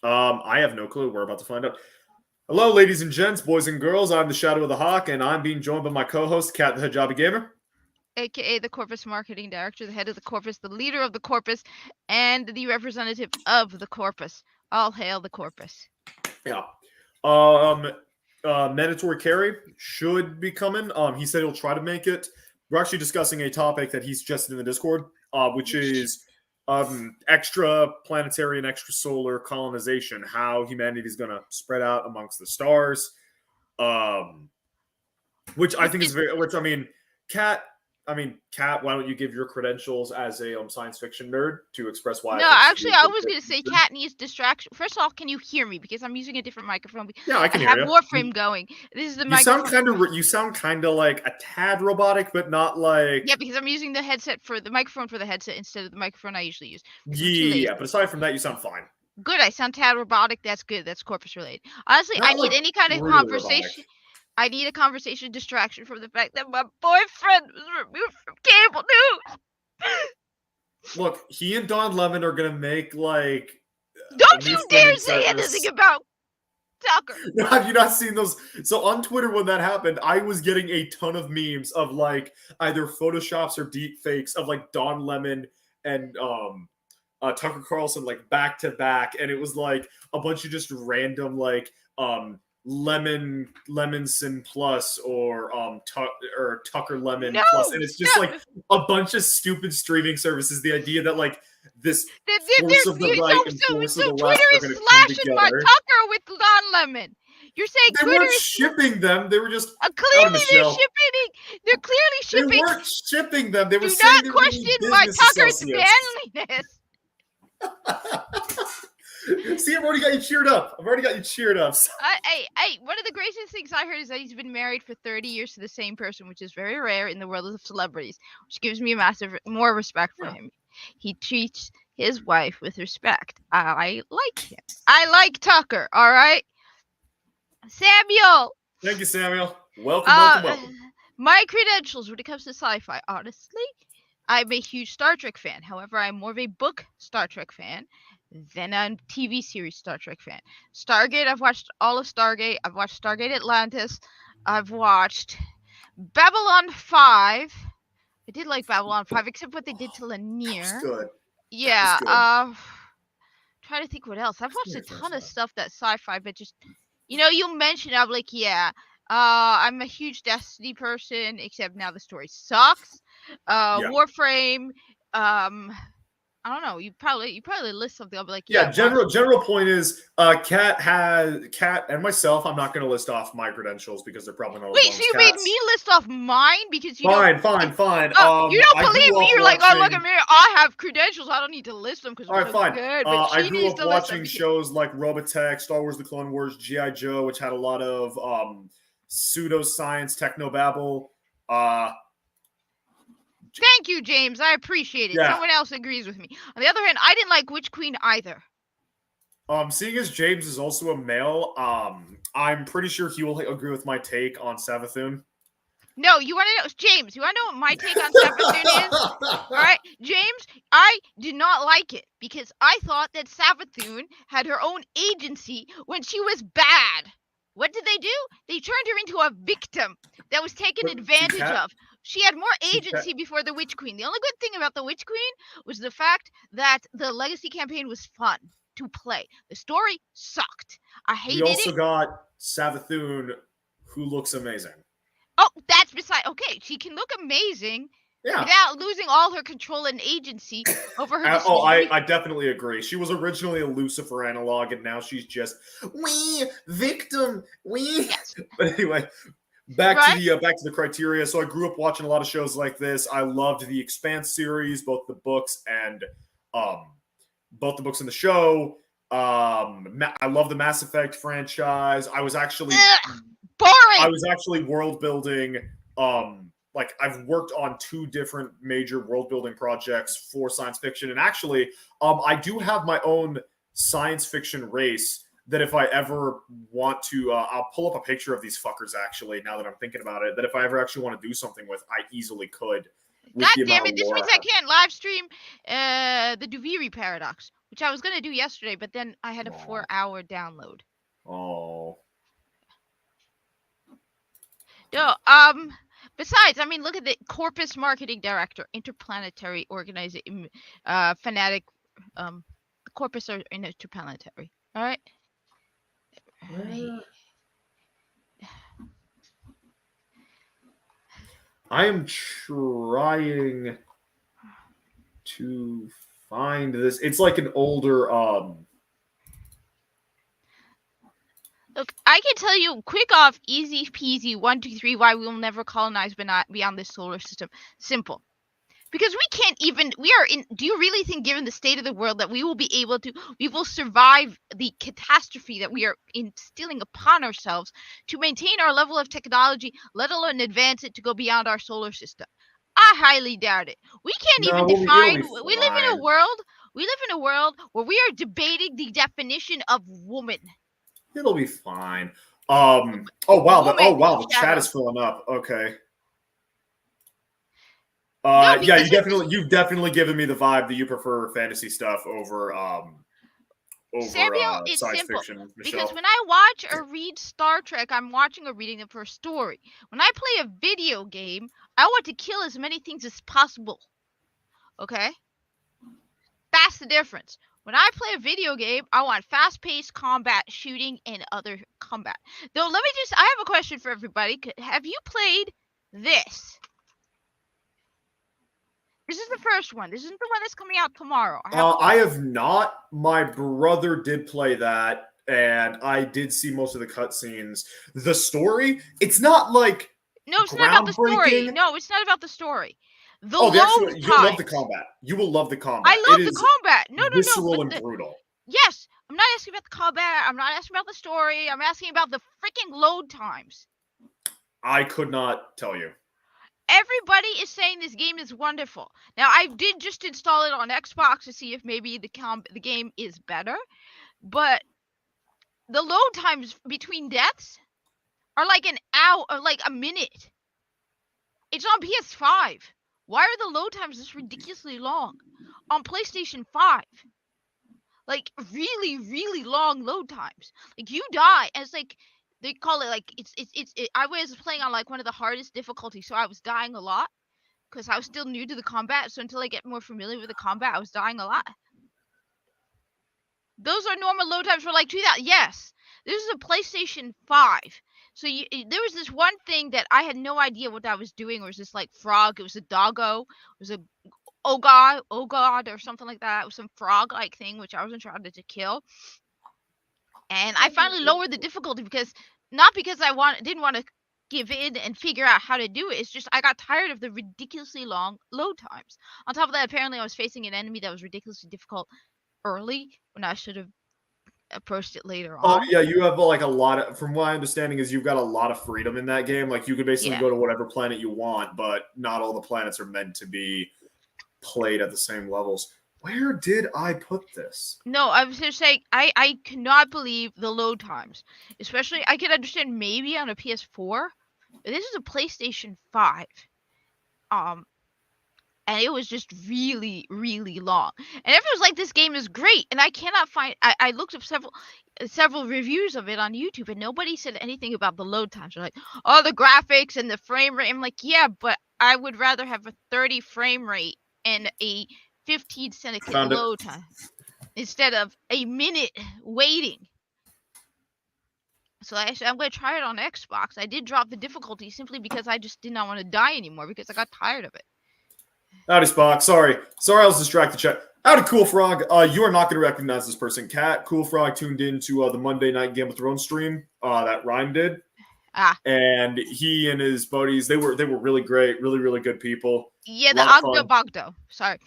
I have no clue. We're about to find out. Hello, ladies and gents, boys and girls. I'm the Shadow of the Hawk, and I'm being joined by my co-host, Kat the Hijabi Gamer. aka the Corpus Marketing Director, the head of the Corpus, the leader of the Corpus, and the representative of the Corpus. All hail the Corpus. Yeah. Um, Mandatory carry should be coming. He said he'll try to make it. We're actually discussing a topic that he suggested in the Discord, which is extra planetary and extrasolar colonization. How humanity is going to spread out amongst the stars. Which I think is very. Which I mean, Kat, why don't you give your credentials as a science fiction nerd to express why? No, actually, I was going to say Kat needs distraction. First of all, can you hear me? Because I'm using a different microphone. Yeah, I can hear you. I you. have Warframe going. This is the You microphone. You sound kind of like a tad robotic, but not like. Yeah, because I'm using the microphone for the headset instead of the microphone I usually use. Yeah, but aside from that, you sound fine. Good. I sound tad robotic. That's good. That's Corpus related. Honestly, Not I need like any kind of really conversation. robotic. I need a conversation distraction from the fact that my boyfriend was removed from cable news. Look, he and Don Lemon are gonna make like. Don't you dare say anything about Tucker. Have you not seen those? So on Twitter, when that happened, I was getting a ton of memes of like either photoshops or deep fakes of like Don Lemon and Tucker Carlson like back to back, and it was like a bunch of just random like Lemonson Plus or Tucker Lemon Plus, and it's just like a bunch of stupid streaming services. The idea that like this force of the right and force of the left are going to come together. My Tucker with Don Lemon. You're saying they weren't shipping them; they were just clearly they're shipping. They're clearly shipping. They weren't shipping them. They were Do saying not question my Tucker's manliness. See, I've already got you cheered up. Hey, one of the greatest things I heard is that he's been married for 30 years to the same person, which is very rare in the world of celebrities, which gives me more respect for him. He treats his wife with respect. I like him. I like Tucker, all right? Samuel! Thank you, Samuel. Welcome. My credentials when it comes to sci-fi, honestly, I'm a huge Star Trek fan. However, I'm more of a book Star Trek fan than a TV series Star Trek fan. Stargate, I've watched all of Stargate. I've watched Stargate Atlantis. I've watched Babylon 5. I did like Babylon 5, except what they did to Lanier. That's good. Yeah, try to think what else. I've watched a ton of stuff that's sci-fi, but just, you mentioned it, I'm like, yeah. I'm a huge Destiny person, except now the story sucks. Warframe, I don't know. You probably list something. I'll be like, yeah. General point is, Kat and myself. I'm not going to list off my credentials because they're probably not. Wait, so you made me list off mine because you fine. you don't believe me. You're like, oh, look at me. I have credentials. I don't need to list them because I'm fine. Good. But I grew up watching shows like Robotech, Star Wars: The Clone Wars, G.I. Joe, which had a lot of pseudoscience, technobabble. Thank you, James. I appreciate it. Yeah. Someone else agrees with me. On the other hand, I didn't like Witch Queen either. Seeing as James is also a male, I'm pretty sure he will agree with my take on Savathun. No, you want to know, James, you want to know what my take on Savathun is? All right, James, I did not like it because I thought that Savathun had her own agency when she was bad. What did they do? They turned her into a victim that was taken advantage of. She had more agency before the Witch Queen. The only good thing about the Witch Queen was the fact that the Legacy campaign was fun to play. The story sucked. I hated it. We also got Savathun, who looks amazing. Oh, that's beside. Okay, she can look amazing without losing all her control and agency over her. I definitely agree. She was originally a Lucifer analog, and now she's just victim. Yes. But anyway. Back to the criteria. So I grew up watching a lot of shows like this. I loved the Expanse series, both the books and the show. I love the Mass Effect franchise. I was actually boring. I was actually world building. Like I've worked on 2 different major world building projects for science fiction, and actually, I do have my own science fiction race. That if I ever want to, I'll pull up a picture of these fuckers, actually, now that I'm thinking about it, that if I ever actually want to do something with, I easily could. God damn it, this means I can't live stream the Duviri Paradox. which I was gonna do yesterday, but then I had a 4-hour download. Oh. No, besides, I mean, look at the Corpus Marketing Director, Interplanetary Organization, Fanatic, the Corpus are interplanetary. All right. I am trying to find this. It's like an older Look, I can tell you quick off, easy peasy, 1, 2, 3, why we will never colonize beyond this solar system. Simple. Because we can't even, do you really think, given the state of the world, that we will survive the catastrophe that we are instilling upon ourselves to maintain our level of technology, let alone advance it to go beyond our solar system? I highly doubt it. We can't even define, we live in a world where we are debating the definition of woman. It'll be fine. Oh wow, the chat is filling up. Okay. Yeah, you've definitely given me the vibe that you prefer fantasy stuff over Samuel, it's science simple. fiction, Michelle. Because when I watch or read Star Trek, I'm watching or reading it for a story. When I play a video game, I want to kill as many things as possible. Okay? That's the difference. When I play a video game, I want fast-paced combat, shooting, and other combat. Though, I have a question for everybody. Have you played this? This is the first one. This isn't the one that's coming out tomorrow. I have not. My brother did play that, and I did see most of the cutscenes. The story, it's not like no, it's not about the story. No, it's not about the story. You'll love the combat. You will love the combat. I love the combat. No, visceral and brutal. Yes, I'm not asking about the combat. I'm not asking about the story. I'm asking about the freaking load times. I could not tell you. Everybody is saying this game is wonderful. Now, I did just install it on Xbox to see if maybe the game is better, but the load times between deaths are like an hour or like a minute. It's on PS5. Why are the load times this ridiculously long? On PlayStation 5. Like, really, really long load times. Like, you die, and it's like, they call it, like, I was playing on, like, one of the hardest difficulties, so I was dying a lot, because I was still new to the combat, so until I get more familiar with the combat, I was dying a lot. Those are normal load times for, like, 2,000. Yes, this is a PlayStation 5. So there was this one thing that I had no idea what I was doing. It was this like frog. It was a doggo. It was a oh god, or something like that. It was some frog-like thing which I wasn't trying to kill. And I finally lowered the difficulty not because I didn't want to give in and figure out how to do it. It's just I got tired of the ridiculously long load times. On top of that, apparently I was facing an enemy that was ridiculously difficult early when I should have approached it later on. Oh yeah, you have like a lot of, from my understanding is you've got a lot of freedom in that game. Like you could basically go to whatever planet you want, but not all the planets are meant to be played at the same levels. Where did I put this? No, I was just saying I cannot believe the load times. Especially I can understand maybe on a PS4. But this is a PlayStation 5. And it was just really, really long. And everyone's like, this game is great. And I cannot find... I looked up several reviews of it on YouTube, and nobody said anything about the load times. They're like, oh, the graphics and the frame rate. I'm like, yeah, but I would rather have a 30 frame rate and a 15-second load time instead of a minute waiting. So I said, I'm going to try it on Xbox. I did drop the difficulty simply because I just did not want to die anymore because I got tired of it. Howdy, Spock. Sorry, I was distracted. Chat. Howdy, Cool Frog. You are not going to recognize this person. Cat Cool Frog tuned into the Monday night Game of Thrones stream that Rhyme did. And he and his buddies, they were really great, really, really good people. Yeah, the Ogdo. Sorry.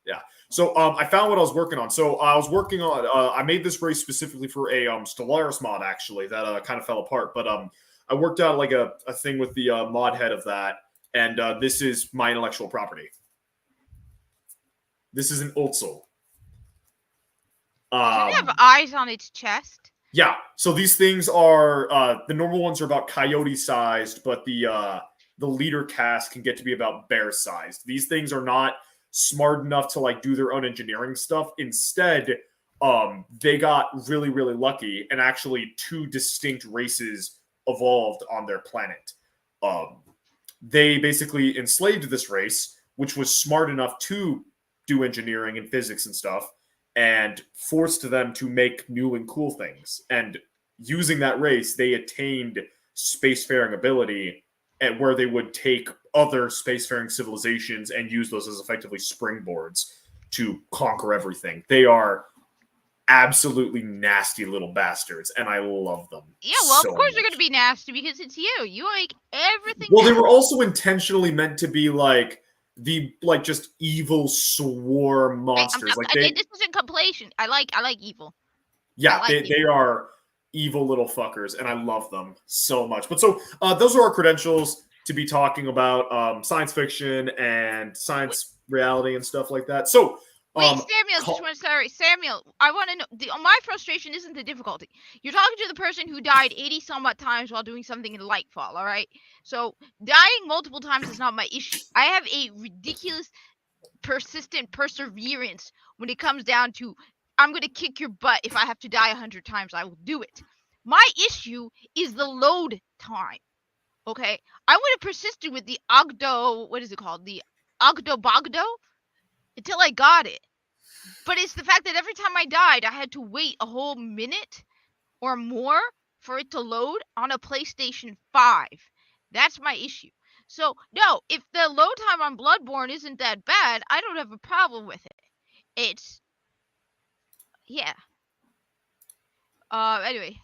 Yeah. So I found what I was working on. So I was working on. I made this race specifically for a Stellaris mod actually that kind of fell apart. But I worked out like a thing with the mod head of that. And this is my intellectual property. This is an Ulzel. Does it have eyes on its chest? Yeah. So these things are the normal ones are about coyote-sized, but the leader cast can get to be about bear-sized. These things are not smart enough to like do their own engineering stuff. Instead, they got really, really lucky, and actually 2 distinct races evolved on their planet. They basically enslaved this race, which was smart enough to do engineering and physics and stuff, and forced them to make new and cool things. And using that race, they attained spacefaring ability, and where they would take other spacefaring civilizations and use those as effectively springboards to conquer everything. They are absolutely nasty little bastards, and I love them. Yeah, well, so of course much. they're gonna be nasty because it's you. You like everything. Well, they were also intentionally meant to be like the like just evil swarm monsters. Like they, this isn't compilation. I like evil. yeah, like they are evil little fuckers, and I love them so much. But so those are our credentials to be talking about science fiction and science reality and stuff like that. So. Wait, Samuel, I want to know. My frustration isn't the difficulty. You're talking to the person who died 80 some odd times while doing something in Lightfall, all right? So, dying multiple times is not my issue. I have a ridiculous, persistent perseverance when it comes down to, I'm going to kick your butt. If I have to die 100 times, I will do it. My issue is the load time, okay? I would have persisted with the what is it called? The Ogdo until I got it. But it's the fact that every time I died, I had to wait a whole minute or more for it to load on a PlayStation 5. That's my issue. So, no, if the load time on Bloodborne isn't that bad, I don't have a problem with it. It's... yeah. Anyway.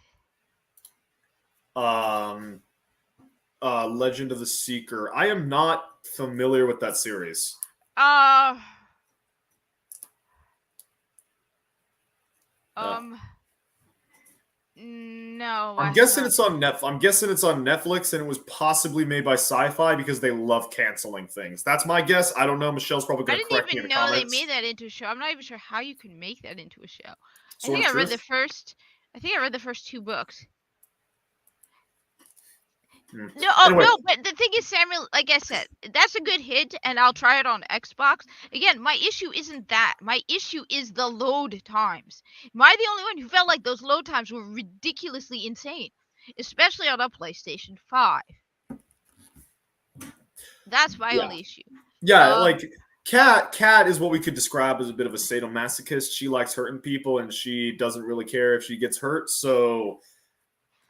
Legend of the Seeker. I am not familiar with that series. No. I'm guessing it's on Netflix. I'm guessing it's on Netflix, and it was possibly made by Sci-Fi because they love canceling things. That's my guess. I don't know. Michelle's probably going to correct me in the comments. I didn't even know they made that into a show. I'm not even sure how you can make that into a show. I think I read the first 2 books. No, but the thing is, Samuel, like I said, that's a good hint, and I'll try it on Xbox. Again, my issue isn't that. My issue is the load times. Am I the only one who felt like those load times were ridiculously insane? Especially on a PlayStation 5. That's my only issue. Yeah, like, Kat is what we could describe as a bit of a sadomasochist. She likes hurting people, and she doesn't really care if she gets hurt, so...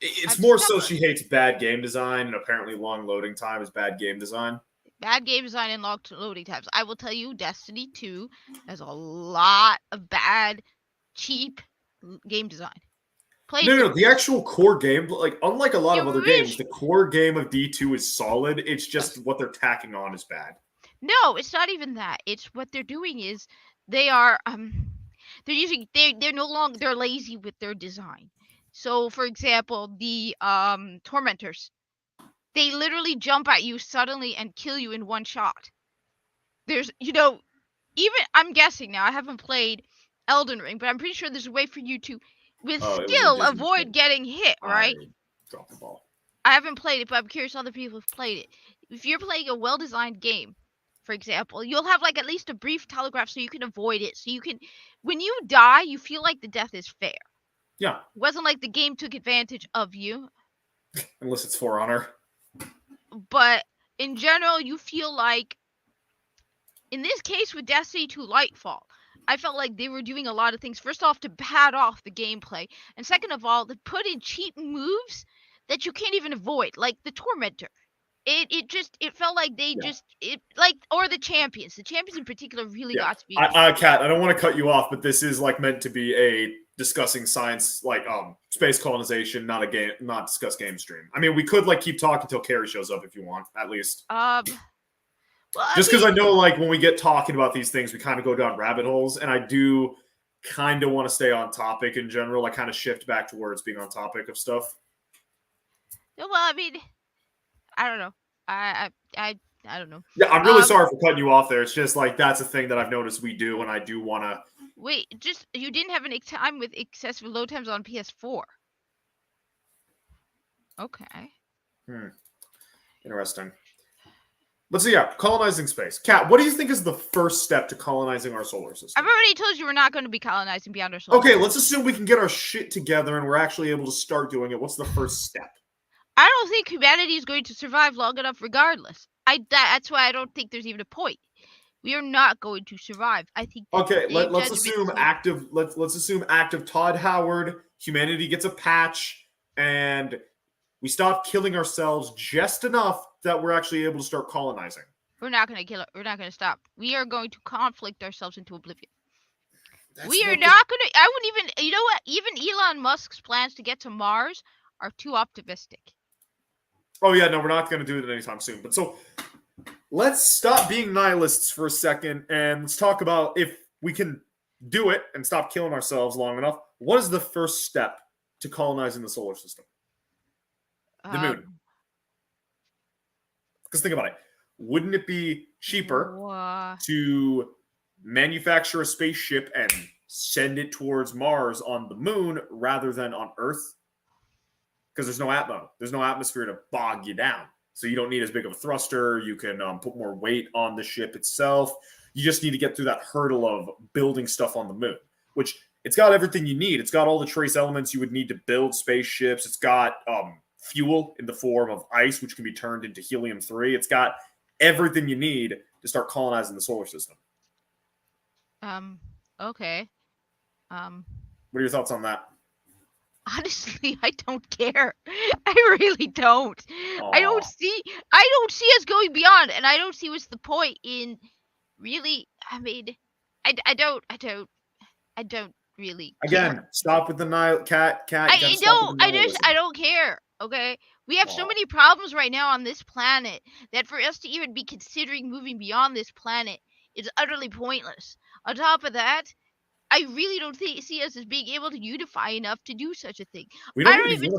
It's more so she hates bad game design, and apparently long loading time is bad game design. Bad game design and long loading times. I will tell you, Destiny 2 has a lot of bad, cheap game design. No, the actual core game, like unlike a lot of other games, the core game of D2 is solid. It's just what they're tacking on is bad. No, it's not even that. It's what they're doing is they are they're no longer, they're lazy with their design. So, for example, the tormentors, they literally jump at you suddenly and kill you in one shot. There's, even, I'm guessing now, I haven't played Elden Ring, but I'm pretty sure there's a way for you to, with skill, avoid getting hit, right? Drop the ball. I haven't played it, but I'm curious other people have played it. If you're playing a well-designed game, for example, you'll have like at least a brief telegraph so you can avoid it. So you can, when you die, you feel like the death is fair. Yeah. It wasn't like the game took advantage of you. Unless it's For Honor. But in general, you feel like, in this case with Destiny 2 Lightfall, I felt like they were doing a lot of things. First off, to pad off the gameplay. And second of all, to put in cheap moves that you can't even avoid. Like the Tormentor. It felt like they or the champions. The champions in particular really got to be. Kat, I don't want to cut you off, but this is like meant to be a discussing science, like space colonization, not discuss game stream. I mean, we could like keep talking until Carrie shows up if you want, at least. Well, just because I know, like, when we get talking about these things, we kind of go down rabbit holes, and I do kind of want to stay on topic in general. I kind of shift back towards being on topic of stuff. Well, I mean, I don't know. I don't know. Yeah, I'm really sorry for cutting you off there. It's just like that's a thing that I've noticed we do, and I do want to. Wait, you didn't have any time with excessive load times on PS4. Okay. Interesting. But so yeah, colonizing space. Kat, what do you think is the first step to colonizing our solar system? I've already told you we're not going to be colonizing beyond our solar Okay, system. let's assume we can get our shit together and we're actually able to start doing it. What's the first step? I don't think humanity is going to survive long enough regardless. That's why I don't think there's even a point. We are not going to survive. I think that Okay, let's judgment assume active. Let's assume active Todd Howard. Humanity gets a patch, and we stop killing ourselves just enough that we're actually able to start colonizing. We're not going to kill it. We're not going to stop. We are going to conflict ourselves into oblivion. We are not going to. I wouldn't even. You know what? Even Elon Musk's plans to get to Mars are too optimistic. Oh yeah, no, we're not going to do it anytime soon. But so let's stop being nihilists for a second and let's talk about if we can do it and stop killing ourselves long enough. What is the first step to colonizing the solar system? The moon. Because think about it. Wouldn't it be cheaper to manufacture a spaceship and send it towards Mars on the moon rather than on Earth? Because there's no atmo. There's no atmosphere to bog you down. So you don't need as big of a thruster. You can put more weight on the ship itself. You just need to get through that hurdle of building stuff on the moon, which it's got everything you need. It's got all the trace elements you would need to build spaceships. It's got fuel in the form of ice, which can be turned into helium-3. It's got everything you need to start colonizing the solar system. Okay. What are your thoughts on that? Honestly, I don't care. I really don't. Aww. I don't see us going beyond, and I don't see what's the point in really. I mean, I don't really. Again, care. Stop with the cat. I don't care. Okay, we have so many problems right now on this planet that for us to even be considering moving beyond this planet is utterly pointless. On top of that, I really don't see us as being able to unify enough to do such a thing. I don't even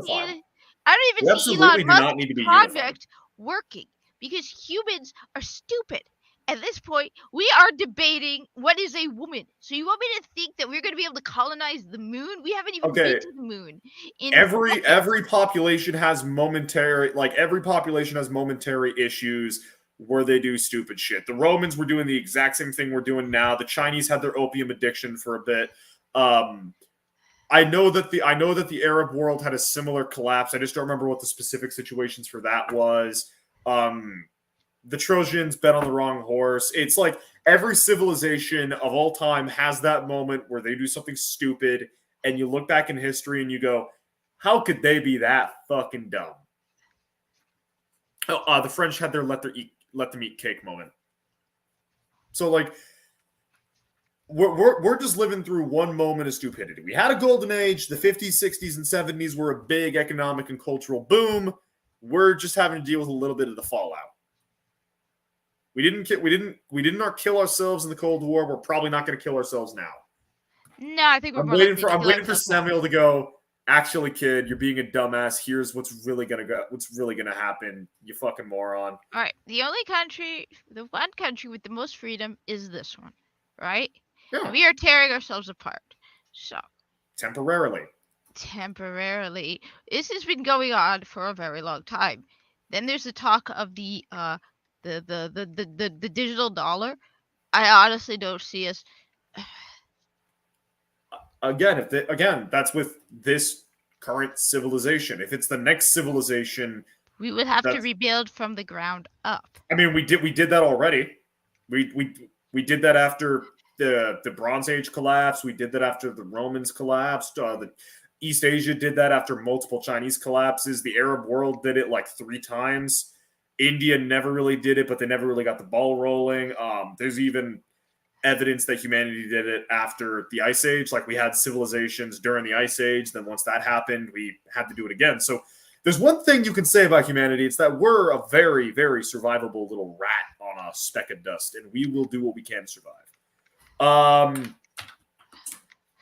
see Elon Musk's project working because humans are stupid. At this point, we are debating what is a woman. So you want me to think that we're going to be able to colonize the moon? We haven't even been to the moon. Every population has momentary issues where they do stupid shit. The Romans were doing the exact same thing we're doing now. The Chinese had their opium addiction for a bit. I know that the Arab world had a similar collapse. I just don't remember what the specific situations for that was. The Trojans bet on the wrong horse. It's like every civilization of all time has that moment where they do something stupid, and you look back in history and you go, how could they be that fucking dumb? The French had their let them eat cake moment. So like we're just living through one moment of stupidity. We had a golden age. The 50s, 60s, and 70s were a big economic and cultural boom. We're just having to deal with a little bit of the fallout. We didn't kill ourselves in the Cold War. We're probably not going to kill ourselves now. No, I think I'm waiting for Samuel to go, actually, kid, you're being a dumbass. Here's what's really gonna happen. You fucking moron. All right. The one country with the most freedom is this one, right? Yeah. And we are tearing ourselves apart. So temporarily. This has been going on for a very long time. Then there's the talk of the digital dollar. I honestly don't see us. Again, that's with this current civilization. If it's the next civilization, we would have to rebuild from the ground up. I mean, we did that already. We did that after the Bronze Age collapse. We did that after the Romans collapsed. The East Asia did that after multiple Chinese collapses. The Arab world did it like 3 times. India never really did it, but they never really got the ball rolling. There's even evidence that humanity did it after the Ice Age. Like we had civilizations during the Ice Age. Then once that happened, we had to do it again. So there's one thing you can say about humanity. It's that we're a very, very survivable little rat on a speck of dust, and we will do what we can to survive.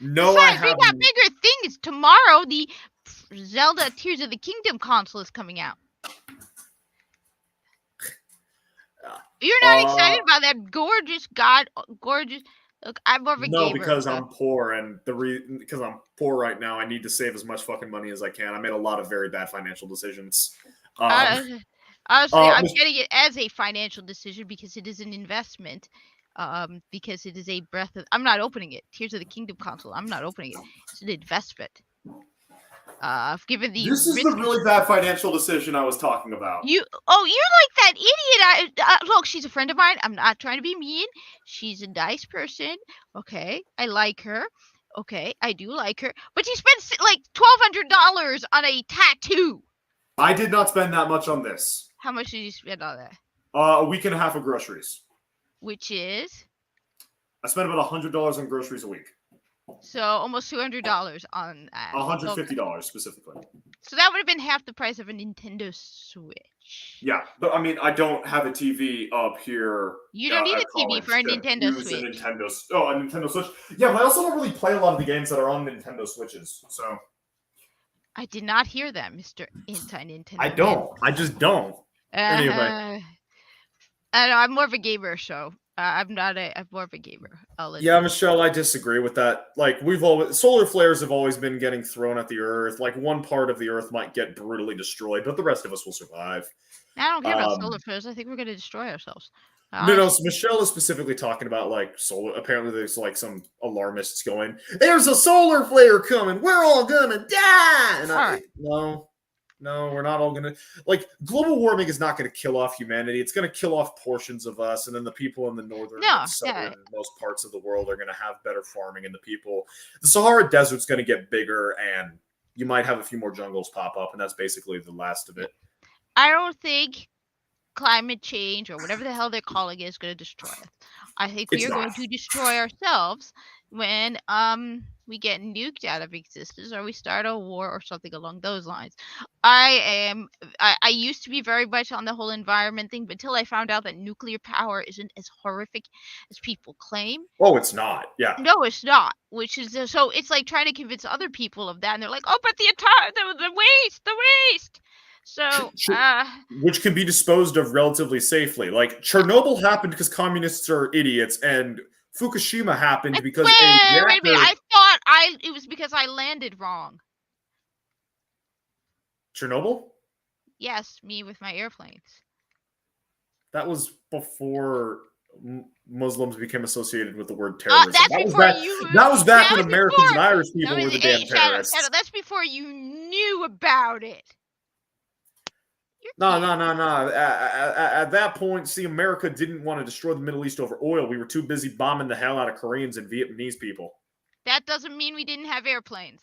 No, I haven't. We got bigger things. Tomorrow, the Zelda Tears of the Kingdom console is coming out. You're not excited about that gorgeous. Look, I'm more of a gamer. No, because I'm poor, and because I'm poor right now, I need to save as much fucking money as I can. I made a lot of very bad financial decisions. I Honestly, I'm Mis- getting it as a financial decision because it is an investment. Because it is a breath of. I'm not opening it. Tears of the Kingdom console. I'm not opening it. It's an investment. Given the this is the risk. really bad financial decision I was talking about. You're like that idiot. Look, she's a friend of mine. I'm not trying to be mean. She's a nice person. Okay, I like her. Okay, I do like her. But she spent like $1,200 on a tattoo. I did not spend that much on this. How much did you spend on that? A week and a half of groceries. Which is? I spent about $100 on groceries a week. So almost $200 on that. $150 specifically. So that would have been half the price of a Nintendo Switch. Yeah, but I mean, I don't have a TV up here. You don't need a TV for a Nintendo Switch. A Nintendo Switch. Yeah, but I also don't really play a lot of the games that are on Nintendo Switches. So I did not hear that, Mr. Anti-Nintendo. I don't. I just don't. Anyway. I know, I'm more of a gamer, so I'm more of a gamer. Yeah, Michelle, I disagree with that. Like, solar flares have always been getting thrown at the Earth. Like, one part of the Earth might get brutally destroyed, but the rest of us will survive. I don't care about solar flares. I think we're going to destroy ourselves. No. So Michelle is specifically talking about like solar. Apparently, there's like some alarmists going, "There's a solar flare coming. We're all gonna die." And no, we're not all gonna. Like, global warming is not going to kill off humanity. It's going to kill off portions of us, and then the people in the northern, southern, and most parts of the world are going to have better farming, and the Sahara Desert's going to get bigger, and you might have a few more jungles pop up, and that's basically the last of it. I don't think climate change or whatever the hell they're calling it is going to destroy us. I think we are going to destroy ourselves when we get nuked out of existence or we start a war or something along those lines. I used to be very much on the whole environment thing, but until I found out that nuclear power isn't as horrific as people claim. Oh, it's not. Yeah. No, it's not. Which is so it's like trying to convince other people of that, and they're like, "Oh, but the waste." So, which can be disposed of relatively safely. Like, Chernobyl happened because communists are idiots, and Fukushima happened because wait a minute. I thought it was because I landed wrong. Chernobyl? Yes, me with my airplanes. That was before Muslims became associated with the word terrorism. That was back when Americans and Irish people were the damn terrorists. Shadow, that's before you knew about it. No. At that point, see, America didn't want to destroy the Middle East over oil. We were too busy bombing the hell out of Koreans and Vietnamese people. That doesn't mean we didn't have airplanes.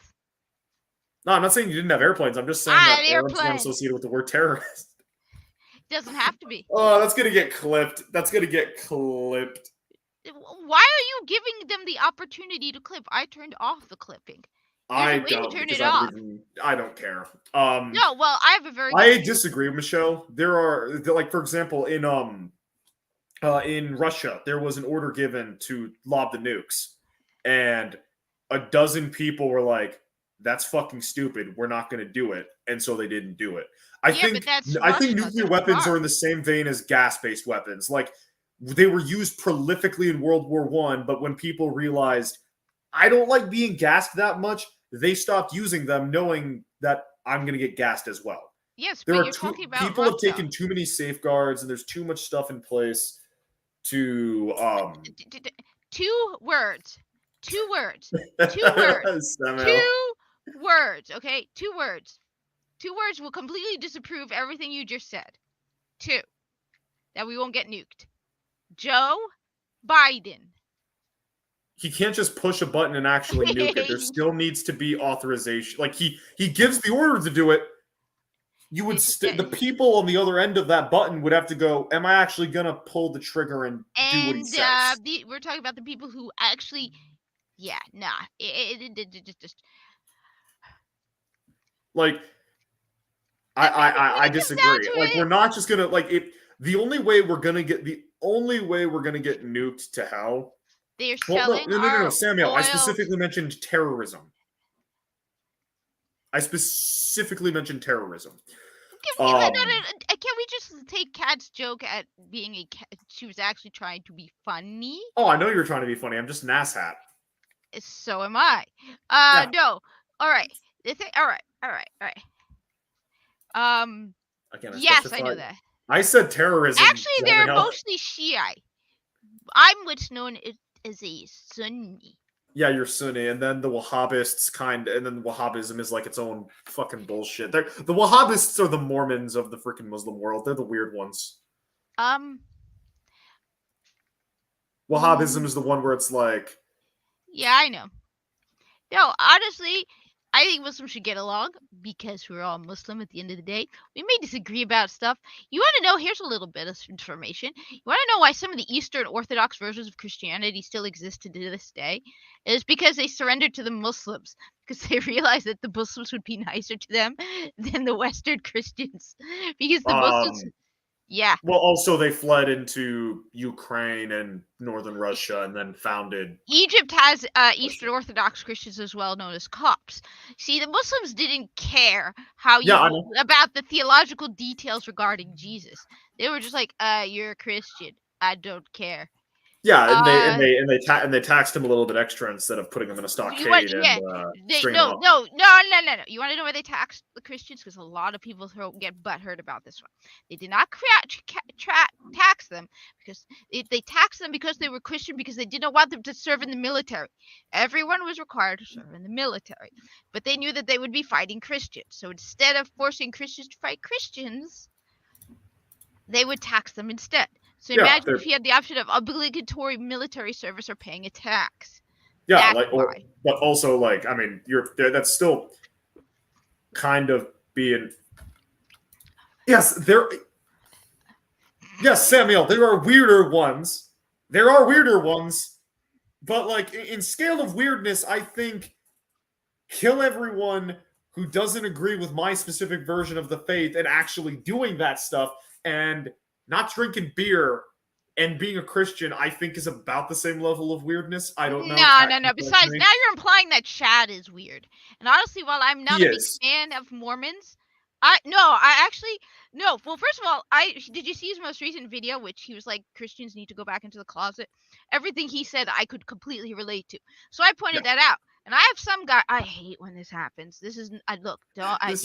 No, I'm not saying you didn't have airplanes. I'm just saying that Arabs weren't associated with the word terrorist. It doesn't have to be. Oh, that's going to get clipped. Why are you giving them the opportunity to clip? I turned off the clipping. I don't care. No, well, I have a very. I disagree, Michelle. There are, like, for example, in Russia, there was an order given to lob the nukes, and a dozen people were like, "That's fucking stupid. We're not going to do it," and so they didn't do it. I think nuclear weapons are in the same vein as gas-based weapons. Like, they were used prolifically in World War I, but when people realized, I don't like being gassed that much, they stopped using them, knowing that I'm going to get gassed as well. Yes, but you're talking about people have taken too many safeguards, and there's too much stuff in place to. 2 words. 2 words. 2 words. 2 words. Okay, 2 words. 2 words will completely disapprove everything you just said. 2. That we won't get nuked. Joe Biden. He can't just push a button and actually nuke it. There still needs to be authorization. Like, he gives the order to do it. You would the people on the other end of that button would have to go, am I actually going to pull the trigger and do what he says? We're talking about the people who actually, just like, I disagree. Like, we're not just going to, like, the only way we're going to get nuked to hell. They're selling no, Samuel. oil. I specifically mentioned terrorism. Can we just take Kat's joke at being a cat? She was actually trying to be funny. Oh, I know you were trying to be funny. I'm just an asshat. So am I. No. All right. All right. Again, yes, I know that. I said terrorism. Actually, they're Samuel. mostly Shiite. I'm what's known as a Sunni. Yeah, you're Sunni, and then the Wahhabists and then Wahhabism is like its own fucking bullshit. The Wahhabists are the Mormons of the freaking Muslim world. They're the weird ones. Wahhabism is the one where it's like, yeah, I know. No, honestly, I think Muslims should get along because we're all Muslim at the end of the day. We may disagree about stuff. You want to know? Here's a little bit of information. You want to know why some of the Eastern Orthodox versions of Christianity still exist to this day? It's because they surrendered to the Muslims because they realized that the Muslims would be nicer to them than the Western Christians. Because the Muslims, yeah. Well, also they fled into Ukraine and northern Russia and then founded. Egypt has Eastern Orthodox Christians as well, known as Copts. See, the Muslims didn't care about the theological details regarding Jesus. They were just like, "You're a Christian. I don't care." Yeah, and they taxed him a little bit extra instead of putting him in a stockade stringing him up. No. You want to know why they taxed the Christians? Because a lot of people get butthurt about this one. They did not tax them because they taxed them because they were Christian because they didn't want them to serve in the military. Everyone was required to serve in the military, but they knew that they would be fighting Christians. So instead of forcing Christians to fight Christians, they would tax them instead. So imagine if you had the option of obligatory military service or paying a tax. Yeah, but also I mean, that's still kind of being. Yes, Samuel, there are weirder ones. But in scale of weirdness, I think kill everyone who doesn't agree with my specific version of the faith and actually doing that stuff and not drinking beer and being a Christian, I think, is about the same level of weirdness. I don't know. No. Besides, now you're implying that Chad is weird. And honestly, while I'm not a big fan of Mormons, well, first of all, did you see his most recent video, which he was like, Christians need to go back into the closet? Everything he said, I could completely relate to. So I pointed that out. And I have some guy. I hate when this happens. This is. This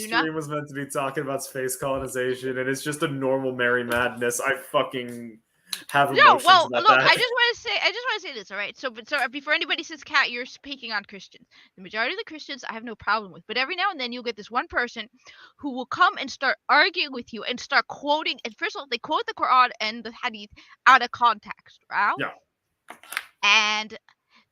stream was meant to be talking about space colonization, and it's just a normal merry madness. I fucking have emotions about that. I just want to say this. All right. So before anybody says, "Cat, you're speaking on Christians," the majority of the Christians I have no problem with. But every now and then you'll get this one person who will come and start arguing with you and start quoting. And first of all, they quote the Quran and the Hadith out of context, right? Yeah. And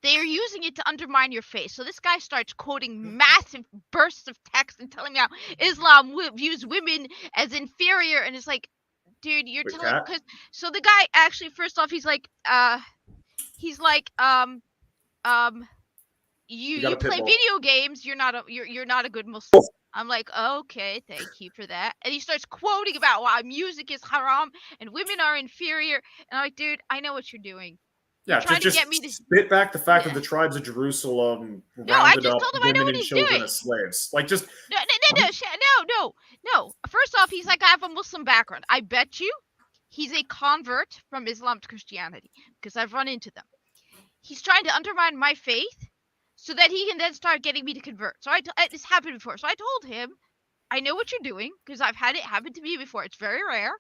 they are using it to undermine your faith. So this guy starts quoting massive bursts of text and telling me how Islam views women as inferior. And it's like, dude, you're telling. So the guy actually, first off, he's like, you play video games. You're not a good Muslim. I'm like, okay, thank you for that. And he starts quoting about why music is haram and women are inferior. And I'm like, dude, I know what you're doing. Yeah, just get me to spit back the fact that the tribes of Jerusalem rounded up women and children as slaves. No. First off, he's like, I have a Muslim background. I bet you he's a convert from Islam to Christianity because I've run into them. He's trying to undermine my faith so that he can then start getting me to convert. So this happened before. So I told him, I know what you're doing because I've had it happen to me before. It's very rare.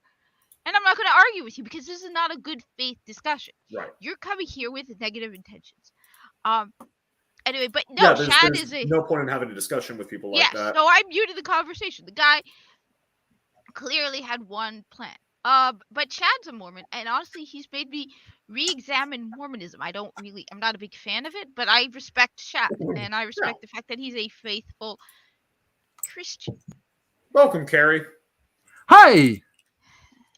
And I'm not going to argue with you because this is not a good faith discussion. Right. You're coming here with negative intentions. Anyway, but no, Chad is no point in having a discussion with people like that. So I muted the conversation. The guy clearly had one plan. But Chad's a Mormon, and honestly, he's made me re-examine Mormonism. I'm not a big fan of it, but I respect Chad, and I respect the fact that he's a faithful Christian. Welcome, Carrie. Hi.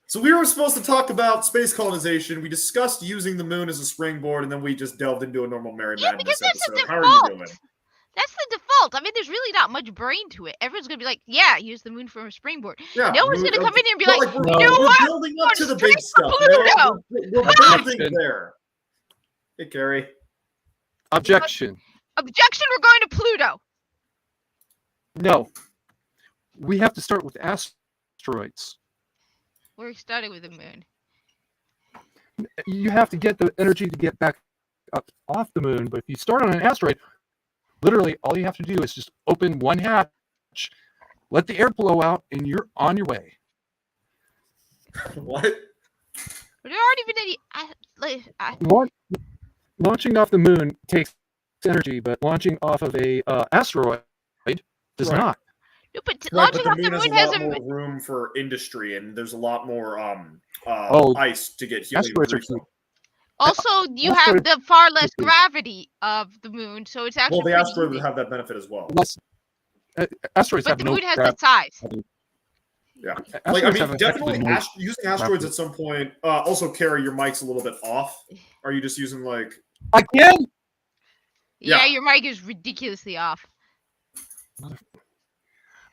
So we were supposed to talk about space colonization. We discussed using the moon as a springboard, and then we just delved into a normal Merry Madness episode. How are you doing? That's the default. I mean, there's really not much brain to it. Everyone's going to be like, yeah, use the moon for a springboard. Yeah, no one's going to come in here and be like, you know what? We're building up to the big stuff. We're building there. Hey, Carrie. Objection. Objection, we're going to Pluto. No. We have to start with asteroids. We're starting with the moon. You have to get the energy to get back up off the moon, but if you start on an asteroid, literally all you have to do is just open one hatch, let the air blow out, and you're on your way. What? But there already been any. Launching off the moon takes energy, but launching off of a asteroid does Right. not. No, but Right, launching but the off the moon has a moon has lot a. more room for industry, and there's a lot more Oh, ice to get helium asteroids are refill. cheap. Also, you Asteroid- have the far less gravity of the moon, so it's actually Well, the pretty asteroid would easy. have that benefit as well. Less, asteroids But have the no moon has gravity. the size. Yeah. Like, I Asteroids mean, have definitely effectively no using asteroids at some point. Also, Carrie, your mic's a little bit off. Are you just using like? Again? Yeah, Yeah. your mic is ridiculously off.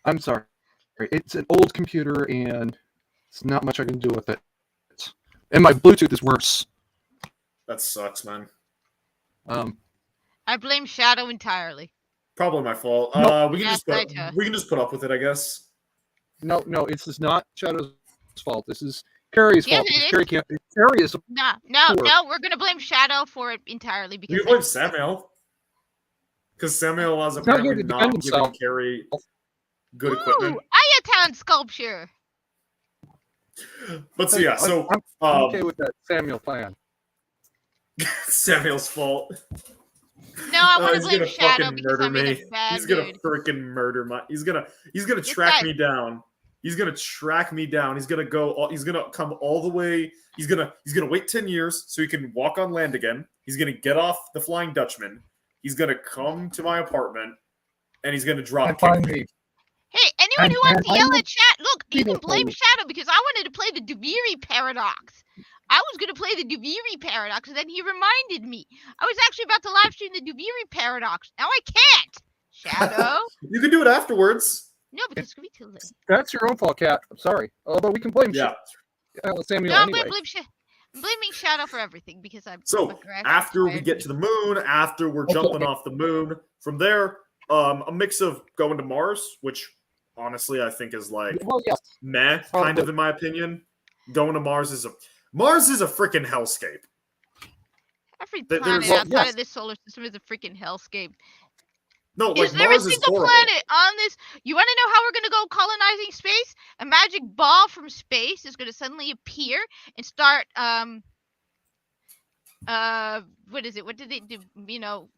I'm sorry. It's an old computer, and it's not much I can do with it. And my Bluetooth is worse. That sucks, man. I blame Shadow entirely. Probably my fault. No. We can just put up with it, I guess. No, it's just not Shadow's fault. This is Carrie's Yes, fault. it is. Carrie can't. Carrie is. No, we're gonna blame Shadow for it entirely We because can blame Samuel. Because Samuel has He's not here apparently to not defend given himself. Carrie good Ooh, equipment. Ayatan sculpture. But so yeah, so I'm okay with that Samuel plan. Samuel's fault. No, I want to He's blame gonna Shadow fucking because murder I'm in me. a bad He's gonna mood. freaking murder my. He's gonna This track guy- me down. He's gonna track me down. He's gonna go. He's gonna come all the way. He's gonna wait 10 years so he can walk on land again. He's gonna get off the Flying Dutchman. He's gonna come to my apartment, and he's gonna drop And kick find me. me. Hey, anyone who wants to I yell will at chat, look, you be can there blame for you. Shadow because I wanted to play the Duviri paradox. I was going to play the Duviri paradox, and then he reminded me. I was actually about to live stream the Duviri paradox. Now I can't. Shadow? You can do it afterwards. No, because it's going to be too late. That's your own fault, Cat. I'm sorry. Although we can blame Yeah. Samuel No, I'm anyway. blaming Shadow for everything because I'm So aggressive. after we get to the moon, after we're jumping off the moon, from there, a mix of going to Mars, which honestly I think is like Well, yes. meh, kind of in my opinion. Going to Mars is a freaking hellscape. Every there's- planet well, outside yes. of this solar system is a freaking hellscape. No, Is like there Mars a is single horrible. planet on this? You want to know how we're going to go colonizing space? A magic ball from space is going to suddenly appear and start what is it? What did they do? You know,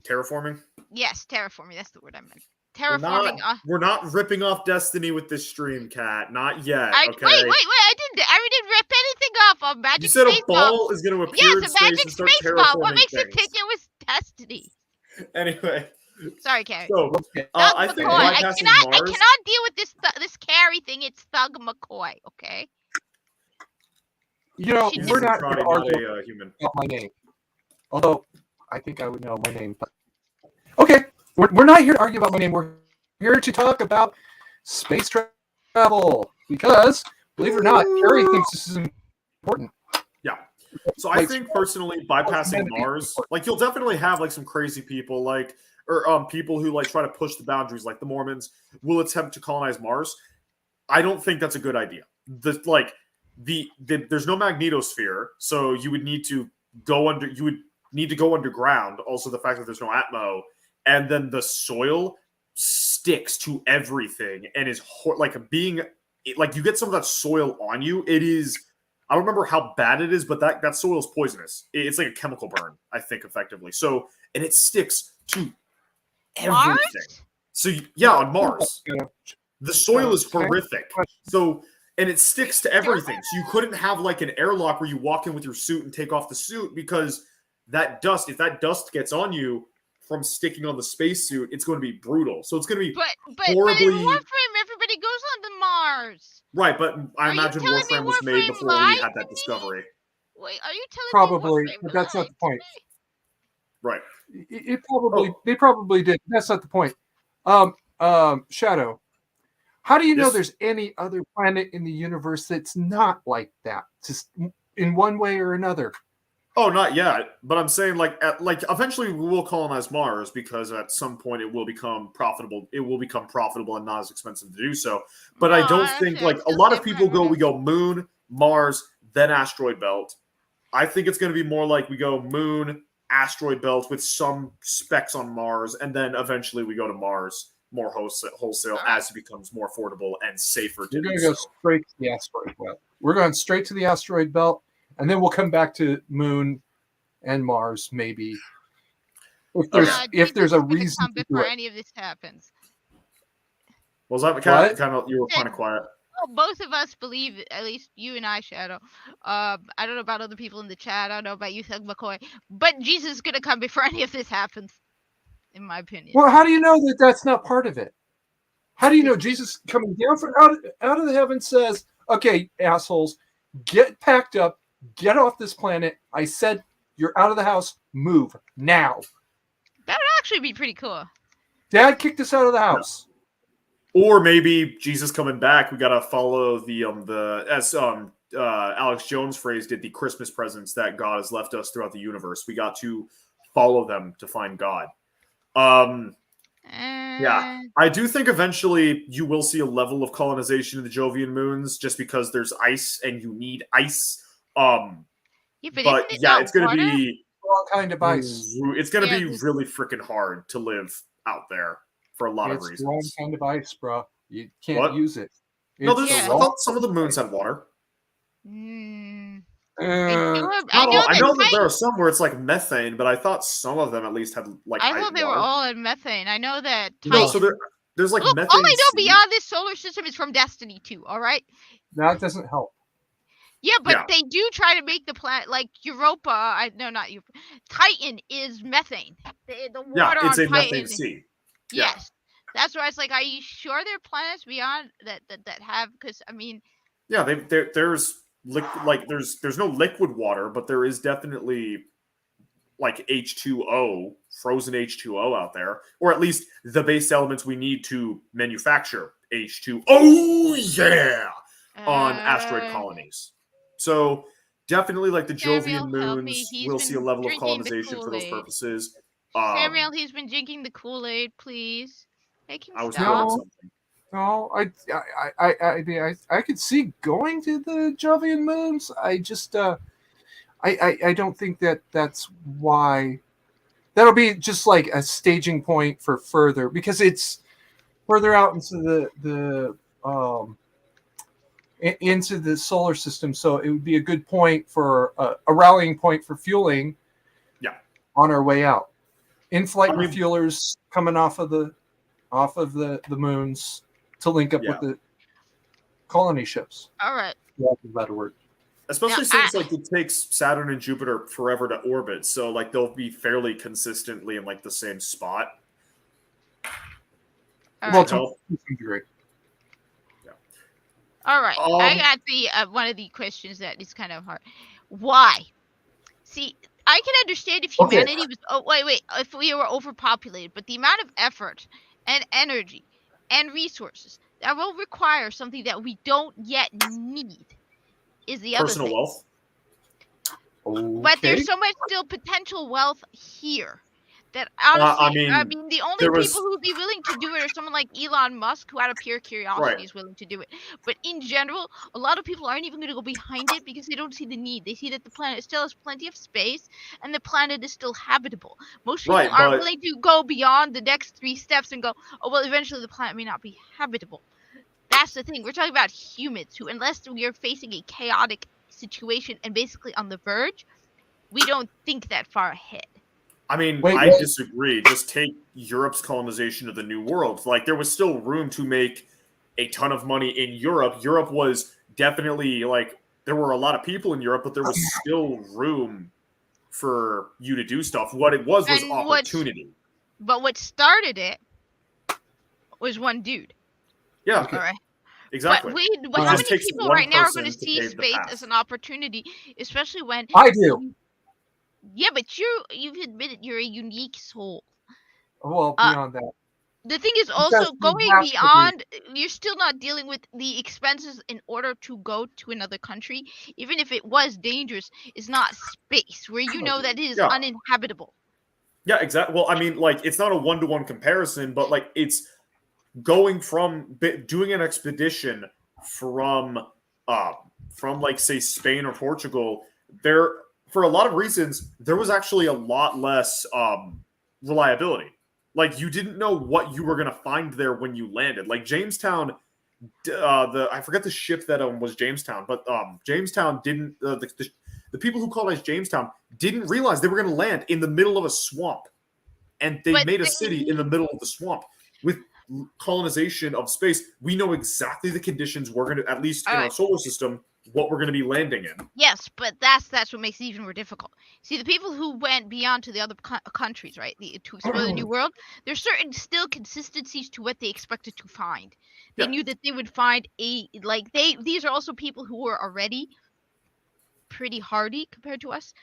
Terraforming. yes, terraforming. That's the word I meant. We're Terraforming. we're not ripping off Destiny with this stream, Cat. Not yet. Okay. Wait! I didn't rip anything off of magic You said space a ball is going to appear Yes, in a space magic and start space ball. What terraforming makes you things. think it was Destiny? Anyway, Sorry, Carrie. so Okay. I Thug think McCoy. I bypassing cannot Mars. deal with this Carrie thing. It's Thug McCoy. Okay. You know, She's we're just not Karate, going to not argue a human. about my name. Although, I think I would know my name. But okay, we're not here to argue about my name. We're here to talk about space travel. Because, believe it or not, Carrie thinks this is important. Yeah. So I think personally bypassing Mars, like you'll definitely have like some crazy people like or people who like try to push the boundaries, like the Mormons will attempt to colonize Mars. I don't think that's a good idea. There's no magnetosphere, so you would need to go underground. Also the fact that there's no atmo, and then the soil sticks to everything and is like you get some of that soil on you. It is I don't remember how bad it is, but that soil is poisonous. It's like a chemical burn, I think, effectively. So, and it sticks to everything. Mars? So, yeah, on Mars. The soil is horrific. So, and it sticks to everything. So you couldn't have like an airlock where you walk in with your suit and take off the suit because that dust, if that dust gets on you from sticking on the spacesuit, it's going to be brutal. So it's going to be But horribly... in Warframe, everybody goes on to Mars. Right, but I imagine telling me Warframe was made Warframe before we lied had to that me? discovery. Wait, are you telling Probably, me Warframe but that's not lied the point. to me? Right. They probably did. That's not the point. Shadow, how do you know Yes. there's any other planet in the universe that's not like that? Just in one way or another. Oh, not yet. But I'm saying, eventually we will colonize Mars because at some point it will become profitable. It will become profitable and not as expensive to do so. But I don't think a lot of people go. We go Moon, Mars, then asteroid belt. I think it's going to be more like we go Moon, asteroid belt with some specs on Mars, and then eventually we go to Mars more wholesale as it becomes more affordable and safer to You're do going to go so. straight to the asteroid belt. We're going straight to the asteroid belt, and then we'll come back to Moon and Mars, maybe. If there's a reason come to do before it. any of this happens. Was that What? kind of you were kind of quiet? Well, both of us believe, at least you and I, Shadow. I don't know about other people in the chat. I don't know about you, Thug McCoy. But Jesus is gonna come before any of this happens, in my opinion. Well, how do you know that that's not part of it? How do you know Jesus coming down from out of the heavens says, "Okay, assholes, get packed up, get off this planet. I said you're out of the house. Move now." That would actually be pretty cool. Dad kicked us out of the house. Or maybe Jesus coming back. We gotta follow as Alex Jones phrased it, the Christmas presents that God has left us throughout the universe. We got to follow them to find God. Yeah, I do think eventually you will see a level of colonization in the Jovian moons, just because there's ice and you need ice. Yeah, but it's going to be wrong kind of ice. It's going to be really freaking hard to live out there for a lot of reasons. It's the wrong kind of ice, bro. You can't use it. No, I thought some of the moons had water. I know that there are some where it's like methane, but I thought some of them at least had like. I thought they were all in methane. I know that. No, so there's like methane. All I know beyond this solar system is from Destiny 2. All right. That doesn't help. Yeah, but they do try to make the planet like Europa. Not Europa. Titan is methane. The water it's on a Titan. methane sea. Yes, that's why it's like. Are you sure there are planets beyond that have? Because I mean. Yeah, there's there's no liquid water, but there is definitely like H2O, frozen H2O out there, or at least the base elements we need to manufacture H2O. Oh yeah, on asteroid colonies. So definitely, like the Jovian moons, we'll see a level of colonization for those purposes. Samuel, he's been drinking the Kool-Aid. Please make him stop. Telling something. No, I could see going to the Jovian moons. I just I don't think that's why. That'll be just like a staging point for further, because it's further out into the solar system. So it would be a good point for a rallying point for fueling. Yeah, on our way out, in-flight refuelers coming off of the moons to link up with the colony ships. All right. That's a better word. Especially since like it takes Saturn and Jupiter forever to orbit, so like they'll be fairly consistently in like the same spot. Well, to some degree. Yeah. All right. I got the one of the questions that is kind of hard. Why? See, I can understand if humanity was. Oh wait. If we were overpopulated, but the amount of effort and energy and resources that will require something that we don't yet need is the other thing. Personal wealth. But there's so much still potential wealth here that honestly, I mean the only people who would be willing to do it are someone like Elon Musk, who out of pure curiosity is willing to do it. But in general, a lot of people aren't even going to go behind it because they don't see the need. They see that the planet still has plenty of space and the planet is still habitable. Most people aren't willing to go beyond the next 3 steps and go, oh, well, eventually the planet may not be habitable. That's the thing. We're talking about humans who, unless we are facing a chaotic situation and basically on the verge, we don't think that far ahead. I mean, I disagree. Just take Europe's colonization of the New World. Like, there was still room to make a ton of money in Europe. Europe was definitely, like, there were a lot of people in Europe, but there was still room for you to do stuff. What it was opportunity. But what started it was one dude. Yeah. All right. Exactly. But how many people right now are going to see space as an opportunity, especially when I do. Yeah, but you've admitted you're a unique soul. Well, beyond that. The thing is also going beyond, you're still not dealing with the expenses in order to go to another country, even if it was dangerous, is not space where you know that it is uninhabitable. Yeah, exactly. Well, I mean, like, it's not a one-to-one comparison, but like it's going from doing an expedition from like, say, Spain or Portugal, there, for a lot of reasons, there was actually a lot less reliability. Like, you didn't know what you were going to find there when you landed. Like, Jamestown I forget the ship that was Jamestown, but Jamestown didn't. The people who colonized Jamestown didn't realize they were going to land in the middle of a swamp, and they But made a city in the middle of the swamp. With colonization of space, we know exactly the conditions we're going to, at least in our solar system, what we're going to be landing in. Yes, but that's what makes it even more difficult. See, the people who went beyond to the other countries, right, to explore the new world, there's certain still consistencies to what they expected to find. They knew that they would find these are also people who were already pretty hardy compared to us.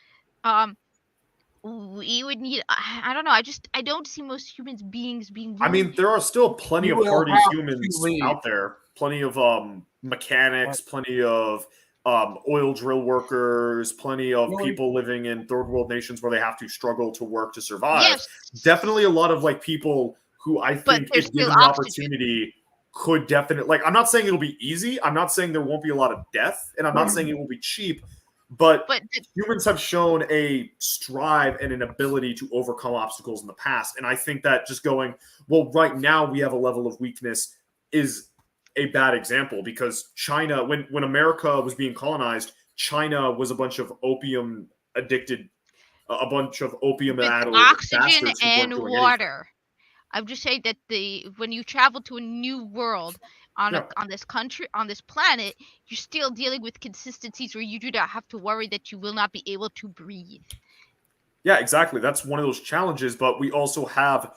We would need, I don't know, I don't see most humans beings being I mean, there are still plenty of hardy humans out there. Plenty of mechanics, plenty of oil drill workers, plenty of people living in third world nations where they have to struggle to work to survive. Yes. Definitely a lot of like people who I think, if given the opportunity, could definitely, like, I'm not saying it'll be easy. I'm not saying there won't be a lot of death, and I'm not saying it will be cheap. But humans have shown a strive and an ability to overcome obstacles in the past. And I think that just going, well, right now we have a level of weakness is a bad example, because China, when America was being colonized, China was a bunch of opium addicted, a bunch of opium addled oxygen and water. I'm just saying that when you travel to a new world on this country, on this planet, you're still dealing with consistencies where you do not have to worry that you will not be able to breathe. Yeah, exactly. That's one of those challenges. But we also have,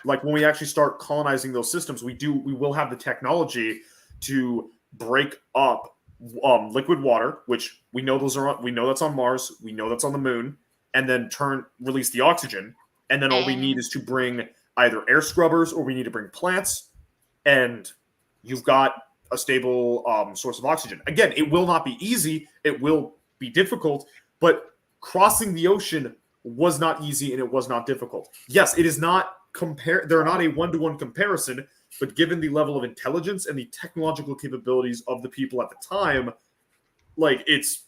like, when we actually start colonizing those systems, we will have the technology to break up liquid water, which we know that's on Mars, we know that's on the moon, and then release the oxygen, and then all we need is to bring either air scrubbers, or we need to bring plants, and you've got a stable source of oxygen. Again, it will not be easy, it will be difficult, but crossing the ocean was not easy and it was not difficult. Yes, it is not they're not a one-to-one comparison, but given the level of intelligence and the technological capabilities of the people at the time, like, it's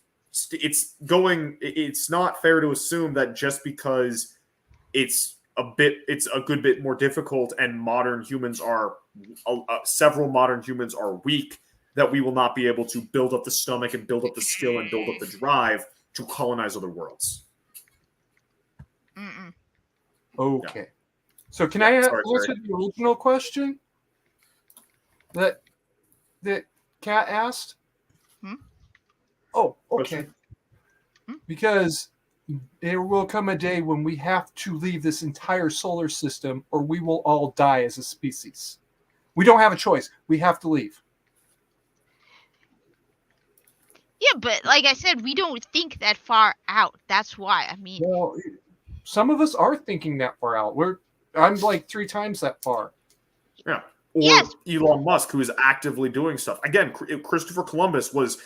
not fair to assume that just because it's a good bit more difficult and several modern humans are weak, that we will not be able to build up the stomach and build up the skill and build up the drive to colonize other worlds. Okay. Yeah. So can I answer the original question that Kat asked? Oh, okay. Because there will come a day when we have to leave this entire solar system, or we will all die as a species. We don't have a choice. We have to leave. Yeah, but like I said, we don't think that far out. That's why. I mean, well, some of us are thinking that far out. I'm like 3 times that far. Yeah. Or Elon Musk, who is actively doing stuff. Again, Christopher Columbus was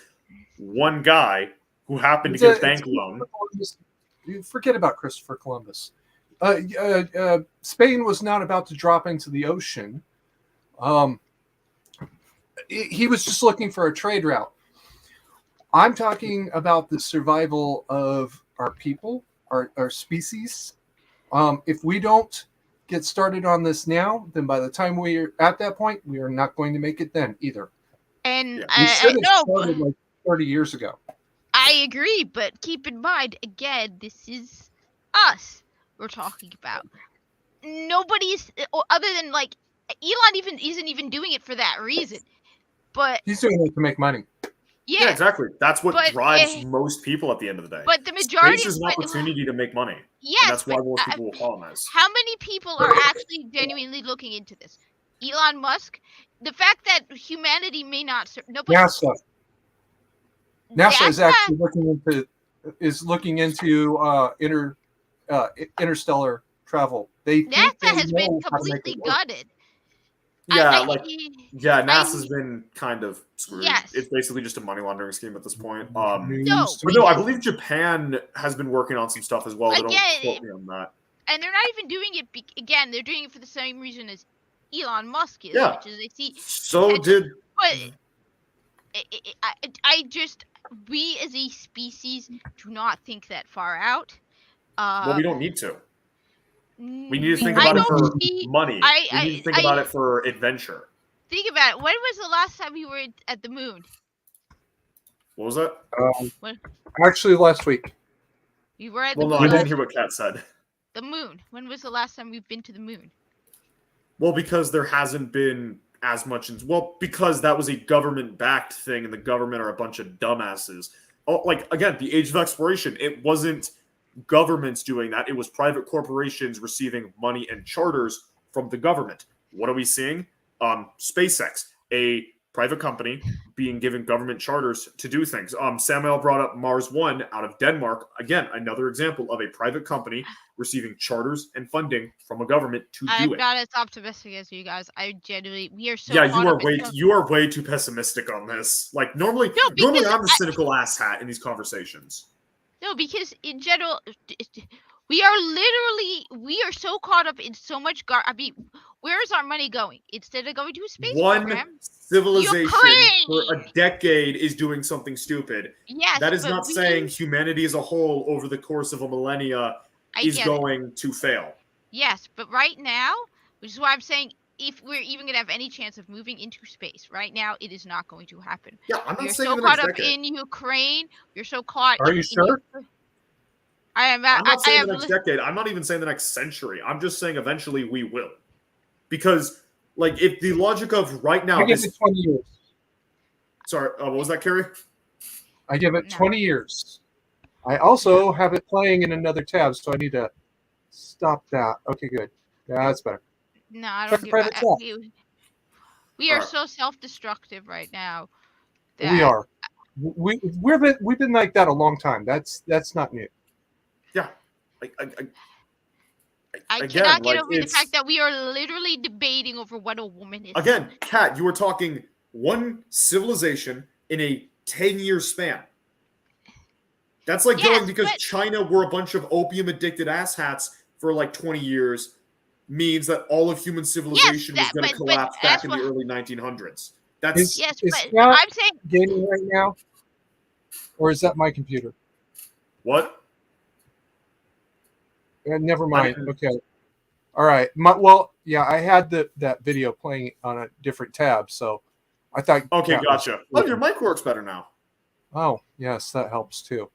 one guy who happened to get a bank loan. Forget about Christopher Columbus. Spain was not about to drop into the ocean. He was just looking for a trade route. I'm talking about the survival of our people, our species. If we don't get started on this now, then by the time we're at that point, we are not going to make it then either. And we should have started like 30 years ago. I agree, but keep in mind, again, this is us we're talking about. Nobody's, other than like Elon, isn't even doing it for that reason. But he's doing it to make money. Yeah, exactly. That's what drives most people at the end of the day. But the majority is an opportunity to make money. Yes, and that's why most people will colonize. How many people are actually genuinely looking into this? Elon Musk. The fact that humanity may not. NASA is actually looking into interstellar travel. NASA has been completely gutted. NASA's been kind of screwed. Yes. It's basically just a money laundering scheme at this point. I believe Japan has been working on some stuff as well. Again, don't quote me on that. And they're not even doing it. They're doing it for the same reason as Elon Musk is, which is they see. We as a species do not think that far out. We don't need to. We need to think about it for money. We need to think about it for adventure. think about it. When was the last time you were at the moon? What was that? When Actually, last week. you were at Well, the no, moon I didn't last hear what Kat said. the moon. When was the last time we've been to the moon? Well, because there hasn't been as much. Well, because that was a government-backed thing, and the government are a bunch of dumbasses. Oh, like again, the age of exploration. It wasn't governments doing that. It was private corporations receiving money and charters from the government. What are we seeing? SpaceX, a private company being given government charters to do things. Samuel brought up Mars One out of Denmark. Again, another example of a private company receiving charters and funding from a government to do I'm it. not as optimistic as you guys. I genuinely, we are so Yeah, caught up in you are way too pessimistic on this. Like normally because I'm the cynical ass hat in these conversations. No, because in general, we are so caught up in so much I mean, where is our money going? Instead of going to a space One program, civilization for Ukraine! a decade is doing something stupid. Yes, That is but not saying humanity as a whole over the course of a millennia I is get it. going to fail. Yes, but right now, which is why I'm saying if we're even gonna have any chance of moving into space, right now it is not going to happen. Yeah, I'm not We're saying so in the next caught up decade. in Ukraine. You're so caught. Are you sure? I am. I'm not saying I the am. next decade. I'm not even saying the next century. I'm just saying eventually we will. Because, like, if the logic of right now, I give it 20 years. Sorry, what was that, Carrie? I give it No. 20 years. I also have it playing in another tab, so I need to stop that. Okay, good. Yeah, that's better. No, I Check don't the give. private chat. We are Alright. so self-destructive right now. We are. We've been like that a long time. That's not new. Yeah. I again, cannot get like, over the it's- fact that we are literally debating over what a woman is. Again, Kat, you were talking one civilization in a 10-year span. That's like Yes, going because but- China were a bunch of opium-addicted asshats for like 20 years means that all of human civilization was going to collapse back in the early 1900s. That's Yes, Is but that I'm saying gaming right now, or is that my computer? what? Never mind. didn't- Okay. All right. Well, yeah, I had that video playing on a different tab, so I thought. Okay, that was- gotcha. Oh, your mic works better now. Oh, yes, that helps too.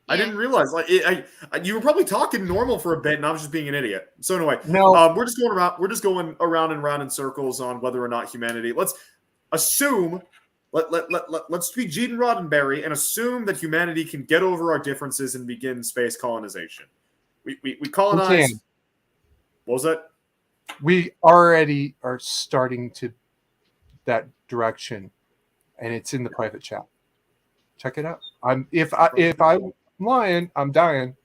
I didn't realize. Like, you were probably talking normal for a bit, and I was just being an idiot. So anyway, No. we're just going around. We're just going around and around in circles on whether or not humanity. Let's assume. Let's be Gene Roddenberry and assume that humanity can get over our differences and begin space colonization. We colonize. What was that? We already are starting to that direction, and it's in the private chat. Check it out. If I'm lying, I'm dying.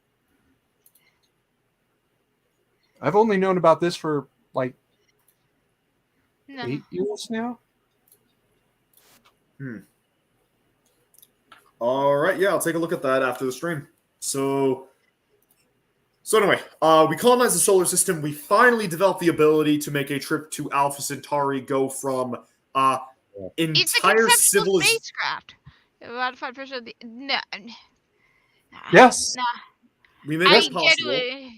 I've only known about this for like 8 years now. All right, yeah, I'll take a look at that after the stream. So anyway, we colonized the solar system. We finally developed the ability to make a trip to Alpha Centauri go from it's a entire conceptual civilization. spacecraft. About 5% of the no. Yes. Nah. We made it possible it.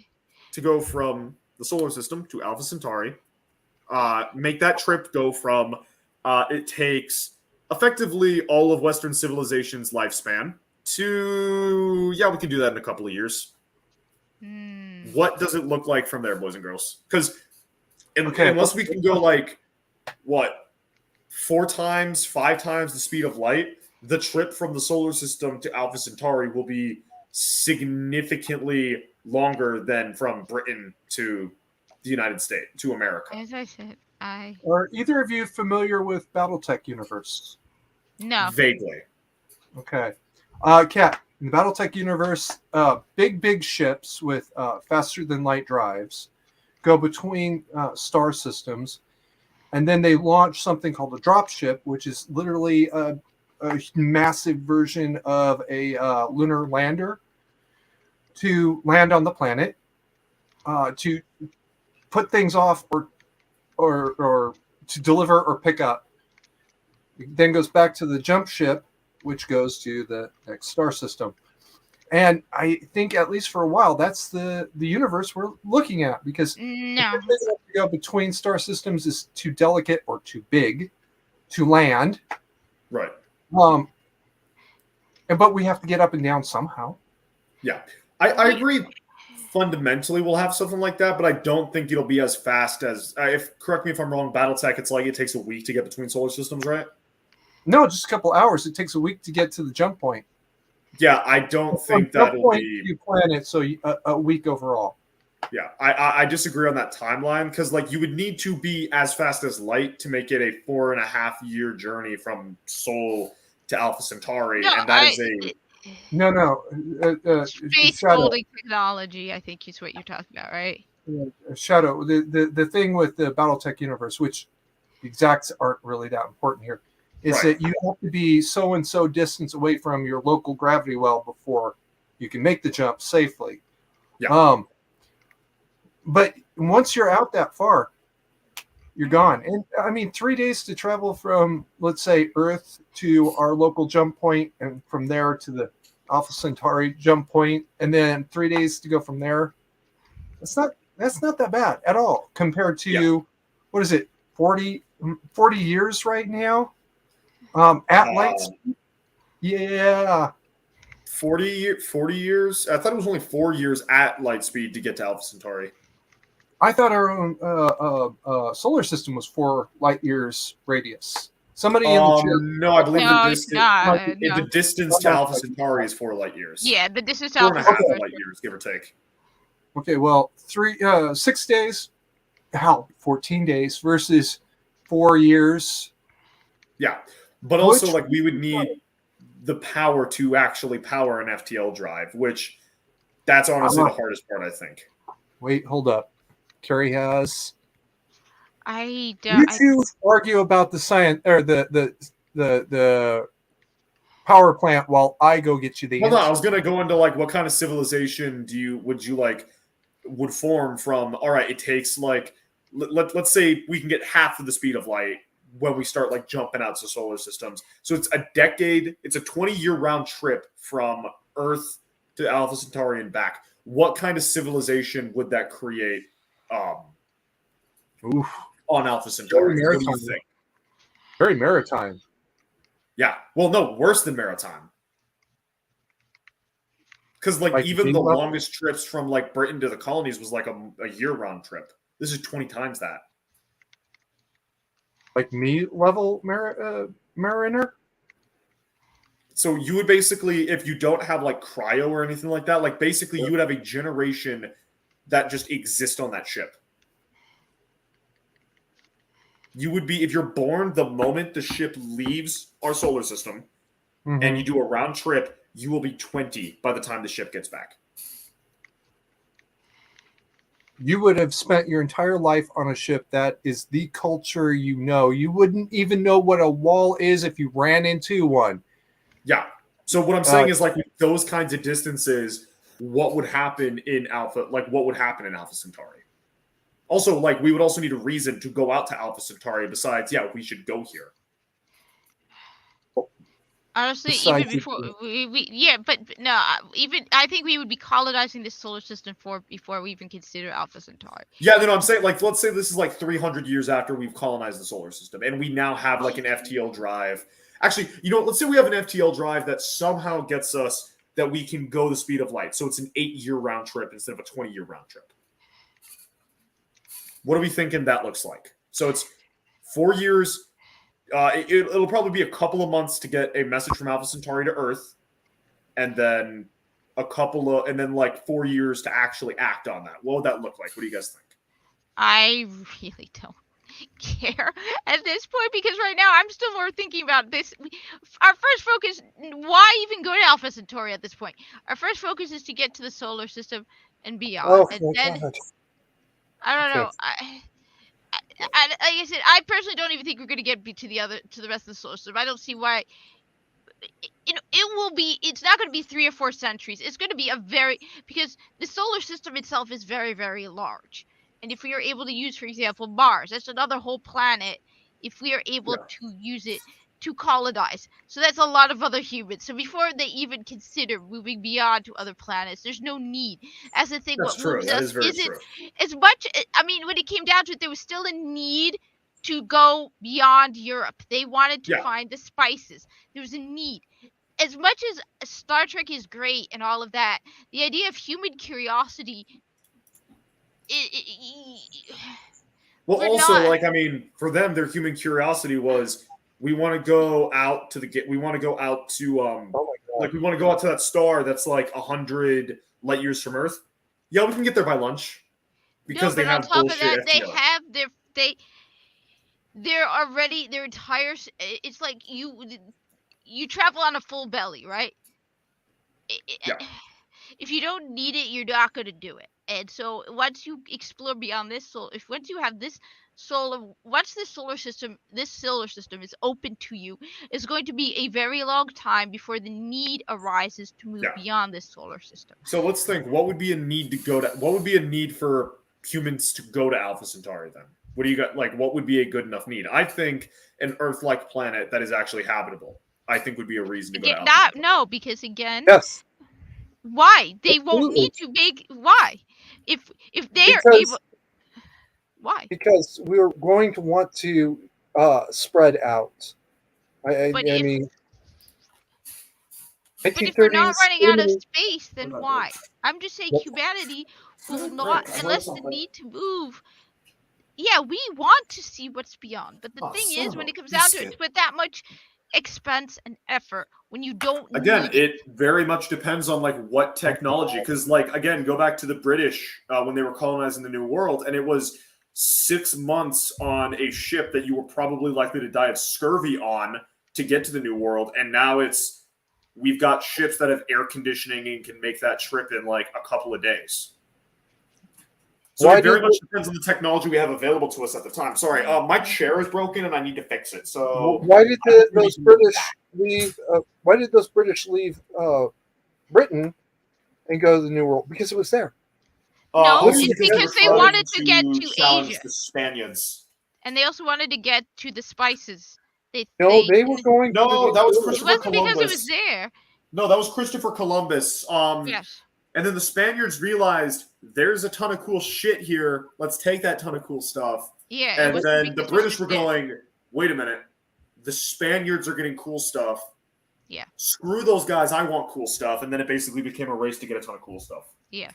to go from the solar system to Alpha Centauri. Make that trip go from it takes effectively all of Western civilization's lifespan to we can do that in a couple of years. What does it look like from there, boys and girls? Because unless we can go like what 4 times, 5 times the speed of light, the trip from the solar system to Alpha Centauri will be significantly longer than from Britain to the United States to America. As I said, Are either of you familiar with BattleTech universe? No. Vaguely. Okay. Kat, in the BattleTech universe, big ships with faster than light drives go between star systems, and then they launch something called a dropship, which is literally a massive version of a lunar lander to land on the planet, to put things off or to deliver or pick up. It then goes back to the jump ship, which goes to the next star system. And I think at least for a while, that's the universe we're looking at, because the No. distance to go between star systems is too delicate or too big to land. Right. But we have to get up and down somehow. Yeah. I agree. Fundamentally, we'll have something like that, but I don't think it'll be as fast as. If correct me if I'm wrong. BattleTech, it's like it takes a week to get between solar systems, right? No, just a couple hours. It takes a week to get to the jump point. Yeah, I don't think From jump that'll point be. to planet, so a week overall. Yeah, I disagree on that timeline because like you would need to be as fast as light to make it a 4.5 year journey from Sol to Alpha Centauri, No, and that is a. No. Space Shadow. folding technology, I think is what you're talking about, right? Shadow. The thing with the BattleTech universe, which the exacts aren't really that important here, is Right. that you have to be so and so distance away from your local gravity well before you can make the jump safely. Yeah. But once you're out that far, you're gone. And I mean, 3 days to travel from, let's say, Earth to our local jump point, and from there to the Alpha Centauri jump point, and then 3 days to go from there. That's not that bad at all compared to what is it, 40 years right now at light speed? Yeah. 40 years. I thought it was only 4 years at light speed to get to Alpha Centauri. I thought our own solar system was 4 light years radius. Somebody in the chat. No, I believe No, the it's distance. not. The No. distance to Alpha Centauri is 4 light years. Yeah, the distance to 4.5 Alpha Centauri. light years, give or take. Okay, well, 6 days, 14 days versus 4 years. Yeah, but also Which- like we would need the power to actually power an FTL drive, which that's honestly the hardest part, I think. Wait, hold up. Carrie has. I You don't. two argue about the science or the power plant while I go get you the Hold on, I answer. was gonna go into like what kind of civilization would form from. All right, it takes like let's say we can get half of the speed of light when we start like jumping out to solar systems. So it's a decade. It's a 20-year round trip from Earth to Alpha Centauri and back. What kind of civilization would that create Oof. on Alpha Centauri? Very What do you maritime. think? Very maritime. Yeah. Well, no, worse than maritime. Because like even sea the level? longest trips from like Britain to the colonies was like a year-round trip. This is 20 times that. Like me level mariner? So you would basically, if you don't have like cryo or anything like that, like basically you would have a generation that just exists on that ship. You would be, if you're born the moment the ship leaves our solar system and you do a round trip, you will be 20 by the time the ship gets back. You would have spent your entire life on a ship that is the culture you know. You wouldn't even know what a wall is if you ran into one. Yeah. So what I'm saying is like with those kinds of distances, what would happen in Alpha? Like what would happen in Alpha Centauri? Also, like we would also need a reason to go out to Alpha Centauri besides, yeah, we should go here. Honestly, Besides even before even I think we would be colonizing this solar system before we even consider Alpha Centauri. Yeah, I'm saying like let's say this is like 300 years after we've colonized the solar system, and we now have like an FTL drive. Actually, let's say we have an FTL drive that somehow gets us that we can go the speed of light. So it's an 8-year round trip instead of a 20-year round trip. What are we thinking that looks like? So it's 4 years. It'll probably be a couple of months to get a message from Alpha Centauri to Earth, and then like 4 years to actually act on that. What would that look like? What do you guys think? I really don't care at this point because right now I'm still more thinking about this. Our first focus, why even go to Alpha Centauri at this point? Our first focus is to get to the solar system and beyond. Oh, and then God. I don't know. Like I said, I personally don't even think we're going to get to the rest of the solar system. I don't see why. It's not going to be 3 or 4 centuries. It's going to be because the solar system itself is very, very large. And if we are able to use, for example, Mars, that's another whole planet. If we are able to use it to colonize. So that's a lot of other humans. So before they even consider moving beyond to other planets, there's no need. As I think, That's what true. moves That us is very isn't true. as much. I mean, when it came down to it, there was still a need to go beyond Europe. They wanted to Yeah. find the spices. There was a need. As much as Star Trek is great and all of that, the idea of human curiosity, Well, we're also, not. like, I mean, for them, their human curiosity was we want to go out to we want to go out to Oh my god. like we want to go out to that star that's like 100 light years from Earth. Yeah, we can get there by lunch because No, they but on have top of bullshit that, they FTL. have they're already their entire. It's like you travel on a full belly, right? Yeah. If you don't need it, you're not going to do it. And so once you explore beyond this once you have this once this solar system is open to you, it's going to be a very long time before the need arises to move Yeah. beyond this solar system. So let's think. What would be a need to go to? What would be a need for humans to go to Alpha Centauri then? What do you got? Like, what would be a good enough need? I think an Earth-like planet that is actually habitable. I think would be a reason to go to Alpha Centauri. No, because again, Yes. why they won't Absolutely. need to make why if they are Because- able. Why? Because we're going to want to spread out. I But mean, But if we're not 1930s, running out of 80s, space, then why? I'm just saying Well- humanity will Right, not, I unless the something. need to move. Yeah, we want to see what's beyond. But the Oh, thing son is, of when a it comes down to it, biscuit. it's with that much expense and effort when you don't Again, need it. it very much depends on like what technology. Because like again, go back to the British when they were colonizing the New World, and it was 6 months on a ship that you were probably likely to die of scurvy on to get to the New World, and now we've got ships that have air conditioning and can make that trip in like a couple of days. So Why it very did much depends on the technology we have available to us at the time. Sorry, my chair is broken and I need to fix it. So why did those British leave? Why did those British leave Britain and go to the New World? Because it was there. No, also it's were because they trying wanted to get to challenge Asia. the Spaniards. And they also wanted to get to the spices. No, they were going. No, that was It Christopher wasn't because it Columbus. was there. No, that was Christopher Columbus. Yes. And then the Spaniards realized there's a ton of cool shit here. Let's take that ton of cool stuff. Yeah. it And wasn't then the because it British was were there. going, wait a minute. The Spaniards are getting cool stuff. Yeah. Screw those guys. I want cool stuff. And then it basically became a race to get a ton of cool stuff. Yeah.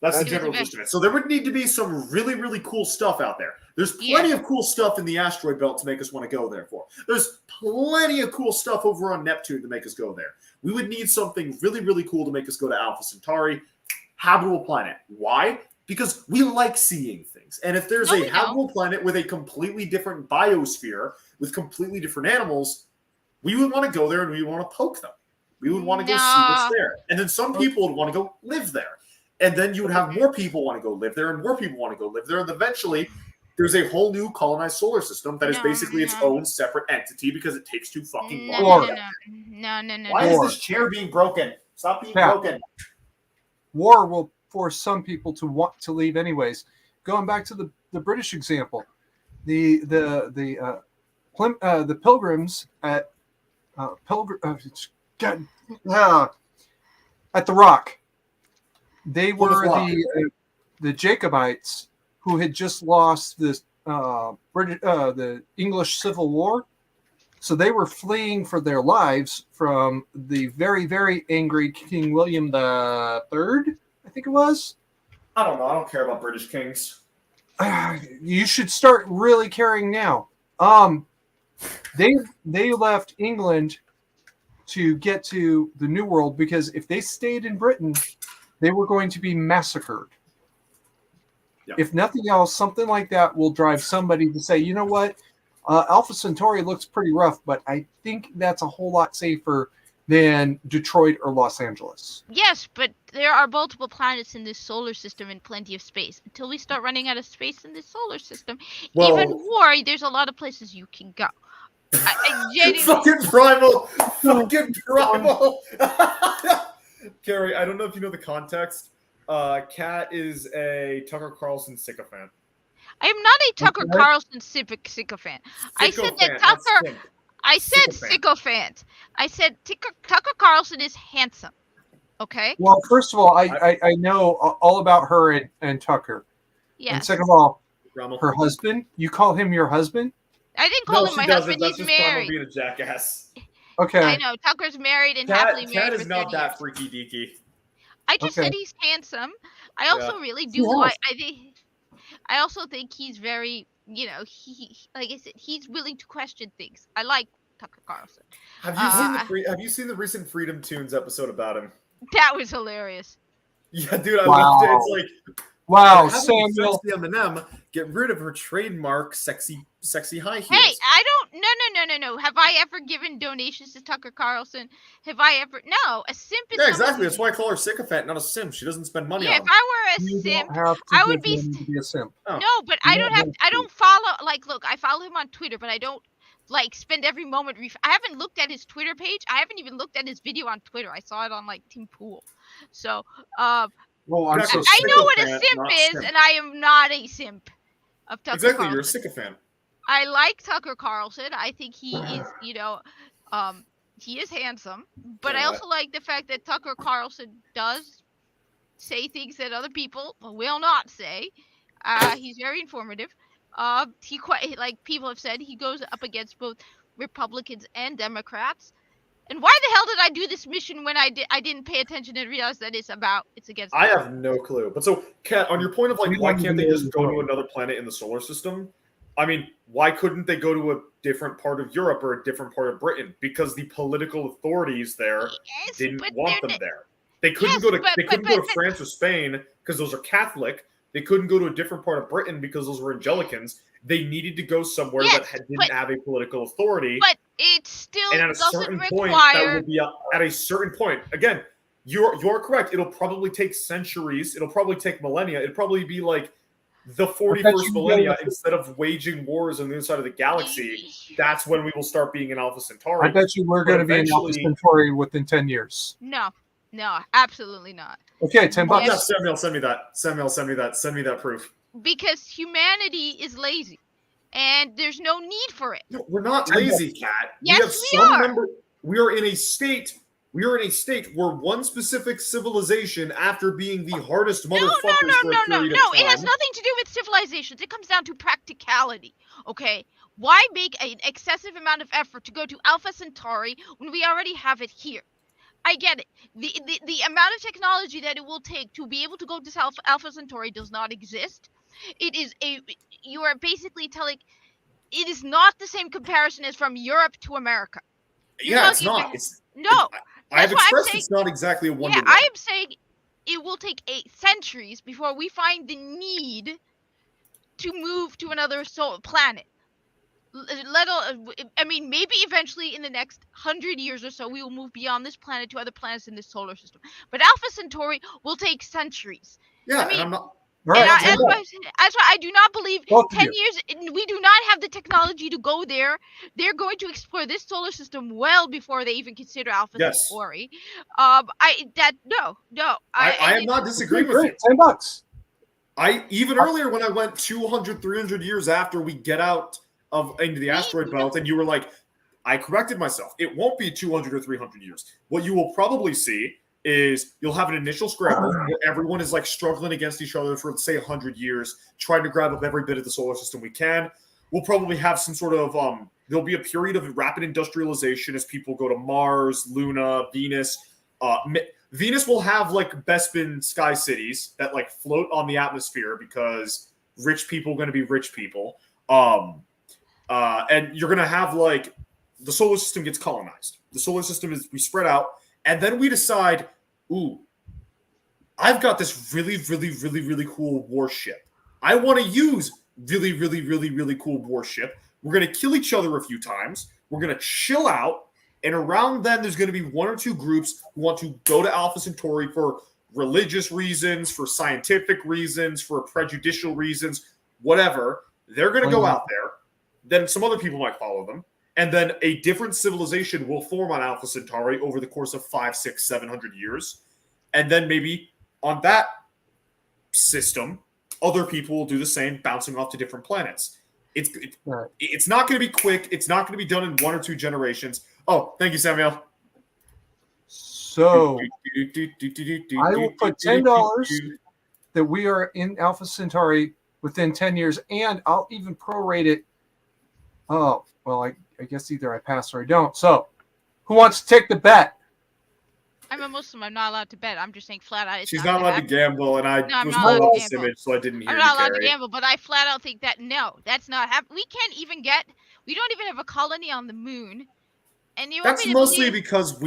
That's the It was general a gist of it. So there would need to be some really, really cool stuff out there. There's plenty of cool stuff in the asteroid belt to make us want to go there for. There's plenty of cool stuff over on Neptune to make us go there. We would need something really, really cool to make us go to Alpha Centauri. Habitable planet. Why? Because we like seeing things. And if there's a habitable planet with a completely different biosphere, with completely different animals, we would want to go there and we would want to poke them. We would want to go see what's there. And then some people would want to go live there. And then you would have more people want to go live there and more people want to go live there. And eventually, there's a whole new colonized solar system that is basically its own separate entity because it takes too fucking long. No. Why is this chair being broken? Stop being broken. War will force some people to want to leave anyways. Going back to the British example, the Pilgrims at at the Rock. They were the Jacobites who had just lost this the English Civil War, so they were fleeing for their lives from the very, very angry King William III, I think it was. I don't know. I don't care about British kings. You should start really caring now. They left England to get to the New World because if they stayed in Britain, they were going to be massacred. Yeah. If nothing else, something like that will drive somebody to say, you know what, Alpha Centauri looks pretty rough, but I think that's a whole lot safer than Detroit or Los Angeles. Yes, but there are multiple planets in this solar system and plenty of space. Until we start running out of space in this solar system, even more, there's a lot of places you can go. Fucking primal! Fucking primal! Carrie, I don't know if you know the context. Kat is a Tucker Carlson sycophant. I am not a Tucker Carlson sycophant. I said that Tucker. I said sycophant. I said Tucker Carlson is handsome. Okay. Well, first of all, I know all about her and Tucker. Yes. And second of all, Rommel. her husband. You call him your husband? I didn't call him she my doesn't. husband. That's He's just Karma married. being a jackass. Okay. I know Tucker's married and happily married Cat for is not 30 that years. freaky deaky. I just Okay. said he's handsome. I also really do Yes. like. I also think he's very. You know, he like I said, he's willing to question things. I like Tucker Carlson. Have you seen the recent Freedom Tunes episode about him? That was hilarious. Yeah, dude, I Wow. loved it. It's like, Wow, having Samuel. sexy M&M, get rid of her trademark sexy high heels. Hey, I don't. No. Have I ever given donations to Tucker Carlson? Have I ever? No, a simp is. Yeah, exactly. That's why I call her sycophant, not a simp. She doesn't spend money Yeah, on if them. I were a You simp, don't have to I would give be. money to be a simp. Oh. No, but You I don't don't have. have I to. don't follow. Like, look, I follow him on Twitter, but I don't like spend every moment. I haven't looked at his Twitter page. I haven't even looked at his video on Twitter. I saw it on like Team Pool. So, Well, I'm so I know what a sycophant, simp not is, simp. and I am not a simp of Tucker Exactly, Carlson. you're a sycophant. I like Tucker Carlson. I think he is, he is handsome. But I also like the fact that Tucker Carlson does say things that other people will not say. He's very informative. He quite like people have said he goes up against both Republicans and Democrats. And why the hell did I do this mission when I didn't pay attention and realize that it's against? I have no clue. But so, Kat, on your point of like, why can't they just go to another planet in the solar system? I mean, why couldn't they go to a different part of Europe or a different part of Britain? Because the political authorities there didn't want them there. They couldn't go to France or Spain because those are Catholic. They couldn't go to a different part of Britain because those were Angelicans. They needed to go somewhere that didn't have a political authority. But it still and at a doesn't certain require. point, that would be at a certain point. Again, you're correct. It'll probably take centuries. It'll probably take millennia. It'll probably be like the 41st millennia. Instead of waging wars on the other side of the galaxy, that's when we will start being an Alpha Centauri. I bet you we're going to be an Alpha Centauri within 10 years. No, absolutely not. Okay, $10. Yeah, Samuel, send me that. Samuel, send me that. Send me that proof. Because humanity is lazy, and there's no need for it. No, we're not lazy, Kat. Yes, we are. We are in a state. We are in a state where one specific civilization, after being the hardest motherfuckers for a period of time. It has nothing to do with civilizations. It comes down to practicality. Okay, why make an excessive amount of effort to go to Alpha Centauri when we already have it here? I get it. The amount of technology that it will take to be able to go to Alpha Centauri does not exist. You are basically telling it is not the same comparison as from Europe to America. It's not. I have expressed it's not exactly a wonder. Yeah, I am saying it will take centuries before we find the need to move to another planet. I mean, maybe eventually in the next 100 years or so, we will move beyond this planet to other planets in this solar system. But Alpha Centauri will take centuries. Yeah, I mean, and I'm not. Right, that's why I do not believe Both 10 years, we do not have the technology to go there. They're going to explore this solar system well before they even consider Alpha Centauri. No. I am not disagreeing with you. $10. Even earlier when I went 200, 300 years after we get out into the asteroid belt, and you were like, I corrected myself. It won't be 200 or 300 years. What you will probably see is you'll have an initial scramble where everyone is like struggling against each other for, let's say, 100 years, trying to grab up every bit of the solar system we can. We'll probably have some sort of there'll be a period of rapid industrialization as people go to Mars, Luna, Venus. Venus will have like Bespin sky cities that like float on the atmosphere because rich people are going to be rich people. And you're going to have like the solar system gets colonized. The solar system we spread out. And then we decide, I've got this really, really, really, really cool warship. I want to use really, really, really, really cool warship. We're going to kill each other a few times. We're going to chill out. And around then, there's going to be one or two groups who want to go to Alpha Centauri for religious reasons, for scientific reasons, for prejudicial reasons, whatever. They're going to go out there. Then some other people might follow them. And then a different civilization will form on Alpha Centauri over the course of 500, 600, 700 years. And then maybe on that system, other people will do the same, bouncing off to different planets. It's not going to be quick. It's not going to be done in 1 or 2 generations. Oh, thank you, Samuel. So I will put $10 that we are in Alpha Centauri within 10 years, and I'll even prorate it. Oh, well, I guess either I pass or I don't. So who wants to take the bet? I'm a Muslim. I'm not allowed to bet. I'm just saying flat out. She's not allowed to gamble, and I I'm was not more allowed off to this gamble. image, so I didn't hear I'm you, not allowed to Carrie. gamble, but I flat out think that no, that's not happening. We can't even get. We don't even have a colony on the moon, and you want That's me to mostly believe? because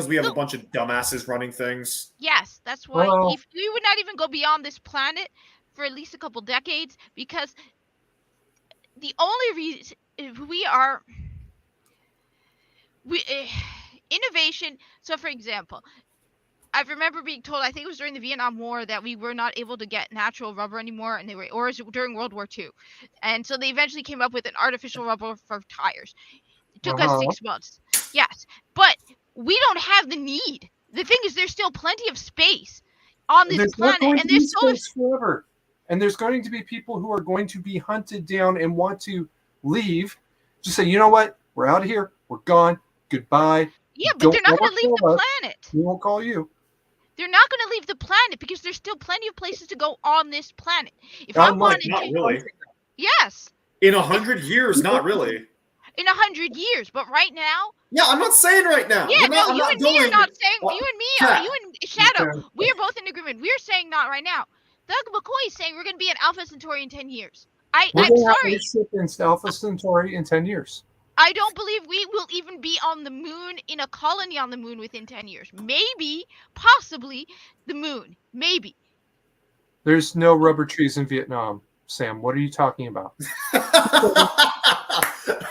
we have a bunch of dumbasses running things. Yes, that's why Well- we would not even go beyond this planet for at least a couple decades, because the only reason innovation. So, for example, I remember being told, I think it was during the Vietnam War, that we were not able to get natural rubber anymore, and or it was during World War II, and so they eventually came up with an artificial rubber for tires. It took us 6 months. Yes, but we don't have the need. The thing is, there's still plenty of space on this planet, and there's solar. Forever. And there's going to be people who are going to be hunted down and want to leave. Just say, you know what? We're out of here. We're gone. Goodbye. Yeah, but they're not going to leave the planet. We won't call you. They're not going to leave the planet because there's still plenty of places to go on this planet. If Not I wanted Not to, really. yes, In 100 years, not really. in 100 years, but right now, Yeah, I'm not saying right now. yeah, I'm not you and me are going- not saying. Well, You and me, Kat. you and Shadow, Okay. we are both in agreement. We are saying not right now. Doug McCoy is saying we're going to be at Alpha Centauri in 10 years. I'm We're going to have sorry. a ship in Alpha Centauri in 10 years. I don't believe we will even be on the moon, in a colony on the moon, within 10 years. Maybe, possibly, the moon. Maybe. There's no rubber trees in Vietnam. Sam, what are you talking about?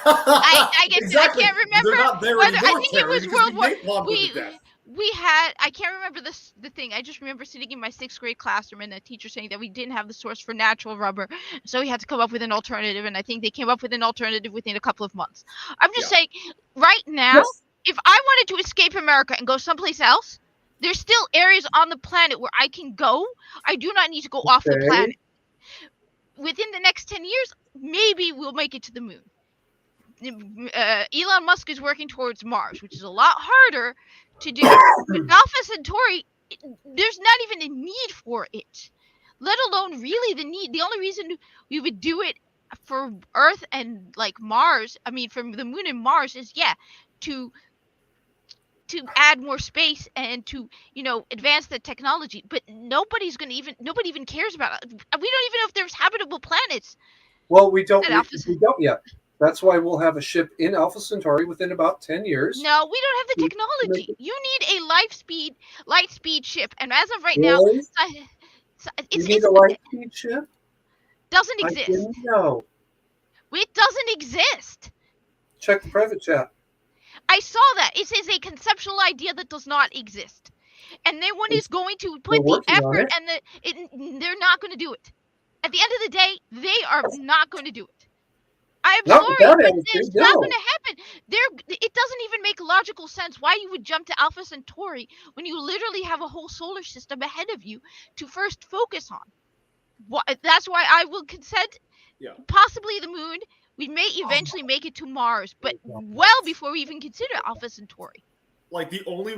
I guess Exactly. I can't remember They're not there whether I anymore, think it Carrie, was because World War. napalmed them to death. We had, I can't remember the thing. I just remember sitting in my 6th grade classroom and the teacher saying that we didn't have the source for natural rubber, so we had to come up with an alternative. And I think they came up with an alternative within a couple of months. I'm just saying, right now, Yes. if I wanted to escape America and go someplace else, there's still areas on the planet where I can go. I do not need to go off the Okay. planet. Within the next 10 years, maybe we'll make it to the moon. Elon Musk is working towards Mars, which is a lot harder to do. With Alpha Centauri, there's not even a need for it, let alone really the need. The only reason we would do it for Earth and like Mars, I mean, from the moon and Mars, is to add more space and to advance the technology. But nobody even cares about it. We don't even know if there's habitable planets. Well, we don't. At Alpha We don't yet. That's why we'll have a ship in Alpha Centauri within about 10 years. No, we don't have the technology. You need a light speed ship, and as of right now, Really? You need a light speed ship? doesn't I exist. didn't know. It doesn't exist. Check the private chat. I saw that. It says a conceptual idea that does not exist, and no one is going to put They're the working on effort, it. and they're not going to do it. At the end of the day, they are not going to do it. I'm Not sorry, with that but attitude, it's not no. going to happen. It doesn't even make logical sense why you would jump to Alpha Centauri when you literally have a whole solar system ahead of you to first focus on. That's why I will consent. Yeah. Possibly the moon. We may eventually make it to Mars, but well before we even consider Alpha Centauri. Like the only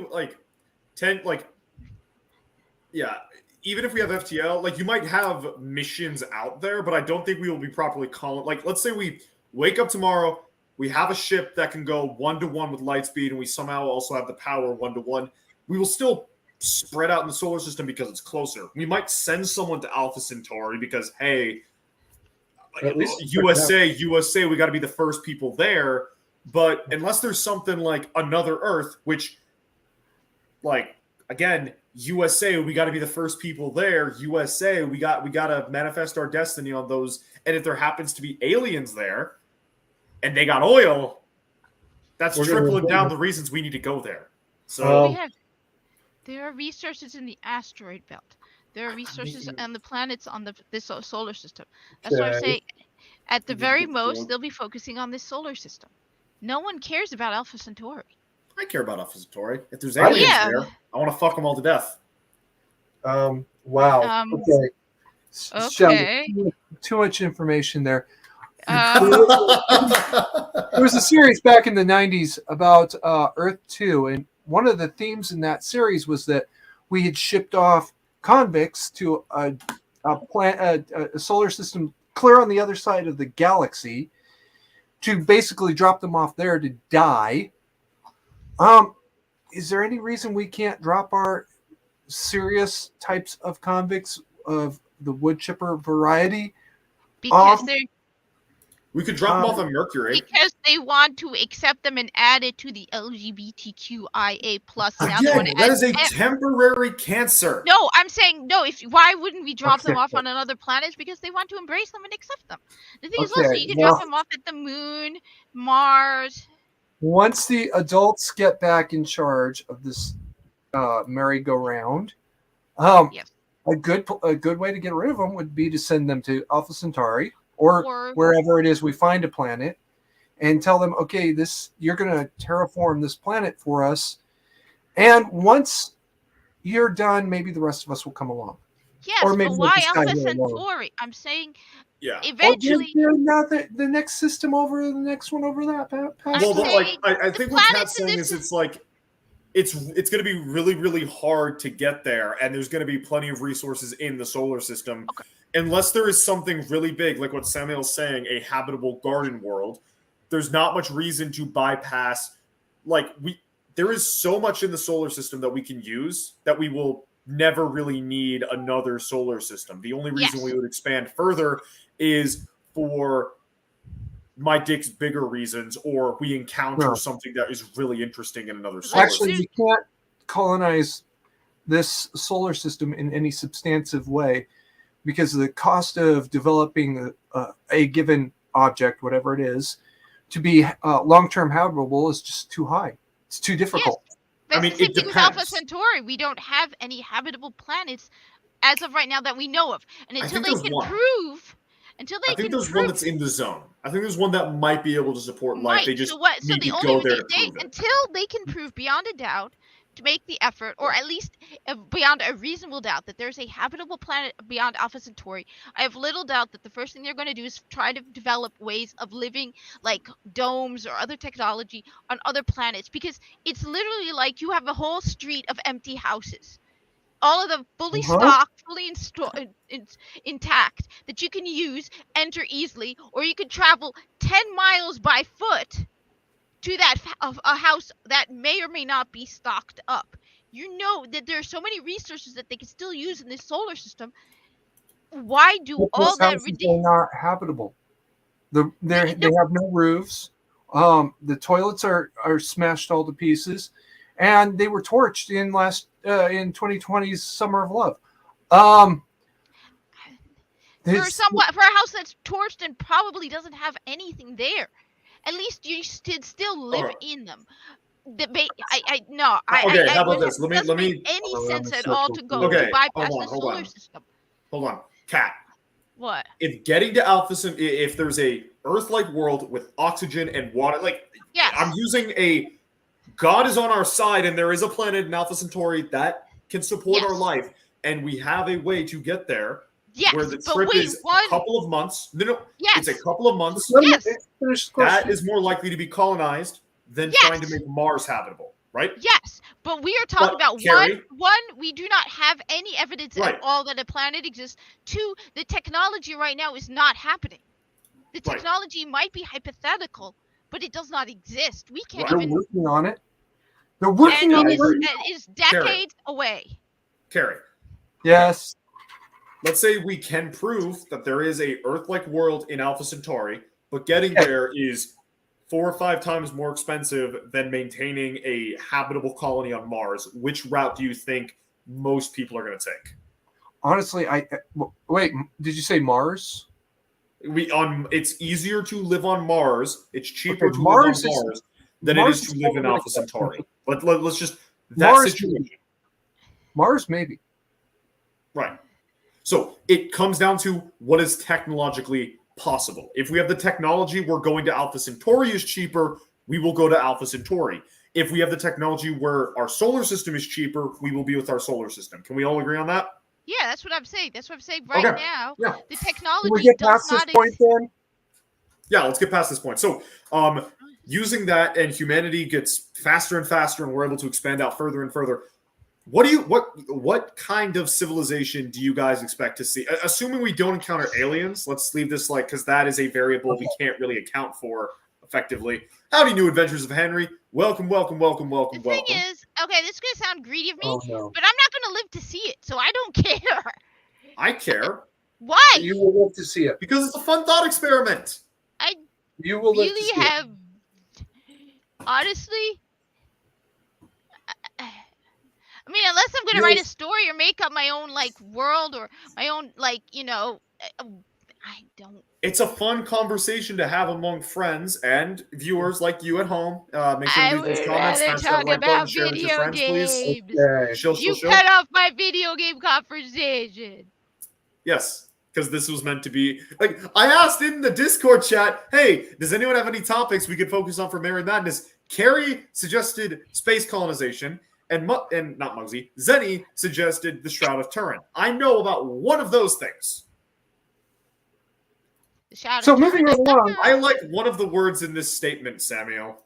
even if we have FTL, like you might have missions out there, but I don't think we will be properly calling. Like, let's say we wake up tomorrow, we have a ship that can go 1-to-1 with light speed, and we somehow also have the power 1-to-1. We will still spread out in the solar system because it's closer. We might send someone to Alpha Centauri because, hey, At least USA, we got to be the first people there. But unless there's something like another Earth, which, like, again, USA, we got to be the first people there. USA, we got to manifest our destiny on those. And if there happens to be aliens there, and they got oil, that's tripling down the reasons we need to go there. So there are resources in the asteroid belt. There are resources on the planets on this solar system. That's why I say, at the very most, they'll be focusing on this solar system. No one cares about Alpha Centauri. I care about Alpha Centauri. If there's aliens there, I want to fuck them all to death. Wow. Okay. Okay. Too much information there. There was a series back in the 90s about Earth 2, and one of the themes in that series was that we had shipped off convicts to a solar system clear on the other side of the galaxy to basically drop them off there to die. Is there any reason we can't drop our serious types of convicts of the wood chipper variety? Because they're We could drop them off on Mercury. because they want to accept them and add it to the LGBTQIA plus. Again, that is a temporary cancer. No, I'm saying no. Why wouldn't we drop them off on another planet? Because they want to embrace them and accept them. The thing is, listen, you can drop them off at the moon, Mars. Once the adults get back in charge of this merry-go-round, Yes. a good way to get rid of them would be to send them to Alpha Centauri or wherever it is we find a planet, and tell them, okay, you're going to terraform this planet for us, and once you're done, maybe the rest of us will come along. Yes, or maybe but why just Alpha kinda Centauri? I'm saying eventually. eventually. Not the next system over the next one over that. Well, like I think what Kat's saying is it's like it's going to be really, really hard to get there, and there's going to be plenty of resources in the solar system. Okay. Unless there is something really big, like what Samuel's saying, a habitable garden world, there's not much reason to bypass. There is so much in the solar system that we can use that we will never really need another solar system. The only reason we would expand further is for my dick's bigger reasons, or we encounter something that is really interesting in another solar system. Actually, you can't colonize this solar system in any substantive way because the cost of developing a given object, whatever it is, to be long-term habitable is just too high. It's too difficult. Yes. That's the same thing with Alpha Centauri. We don't have any habitable planets as of right now that we know of. And until they can prove... I think there's one that's in the zone. I think there's one that might be able to support life. They just need to go there to prove it. Until they can prove beyond a doubt to make the effort, or at least beyond a reasonable doubt, that there's a habitable planet beyond Alpha Centauri, I have little doubt that the first thing they're going to do is try to develop ways of living like domes or other technology on other planets, because it's literally like you have a whole street of empty houses. All of them fully stocked, fully intact, that you can use, enter easily, or you could travel 10 miles by foot to a house that may or may not be stocked up. You know that there are so many resources that they can still use in this solar system. Why do all that ridiculous? They're not habitable. They have no roofs. The toilets are smashed all to pieces, and they were torched in 2020's Summer of Love. For a house that's torched and probably doesn't have anything there, at least you should still live in them. How about this? Let me make any sense at all to go to bypass the solar system. Hold on, Kat. What? If getting to Alpha, if there's a Earth-like world with oxygen and water, I'm using a God is on our side, and there is a planet in Alpha Centauri that can support our life, and we have a way to get there. Yes, where the trip is a couple of months. It's a couple of months. Yes. That is more likely to be colonized than trying to make Mars habitable, right? Yes, but we are talking about one, we do not have any evidence at all that a planet exists. Two, the technology right now is not happening. The technology might be hypothetical, but it does not exist. We can't They're working on it. They're working on it. It is decades away. Carrie. Yes. Let's say we can prove that there is a Earth-like world in Alpha Centauri, but getting there is 4 or 5 times more expensive than maintaining a habitable colony on Mars. Which route do you think most people are going to take? Honestly, wait. Did you say Mars? It's easier to live on Mars. It's cheaper to live on Mars than it is to live in Alpha Centauri. Let's just situation. Mars, maybe. Right. So it comes down to what is technologically possible. If we have the technology, we're going to Alpha Centauri is cheaper, we will go to Alpha Centauri. If we have the technology where our solar system is cheaper, we will be with our solar system. Can we all agree on that? Yeah, that's what I'm saying. That's what I'm saying right now. Yeah. The technology Can we get past this point then? Yeah, let's get past this point. So, using that, and humanity gets faster and faster, and we're able to expand out further and further. What kind of civilization do you guys expect to see? Assuming we don't encounter aliens, let's leave this because that is a variable we can't really account for effectively. Howdy, new adventures of Henry. Welcome, welcome, welcome, welcome, The thing welcome. is, okay, this is gonna sound greedy of me, Oh no. but I'm not gonna live to see it, so I don't care. I care Why? You will live to see it. because it's a fun thought experiment. You will live to Really see it. have, honestly. I mean, unless I'm gonna write a story or make up my own like world or my own like I don't. It's a fun conversation to have among friends and viewers like you at home. Make sure I to leave those would comments, rather smash that talk like button, about share it with your video friends, please. games. Okay. Shill, You shill, cut shill. off my video game conversation. Yes, because this was meant to be like I asked in the Discord chat, hey, does anyone have any topics we could focus on for Merry Madness? Carrie suggested space colonization, and not Muggsy, Zenny suggested the Shroud of Turin. I know about one of those things. So moving right along, I like one of the words in this statement, Samuel.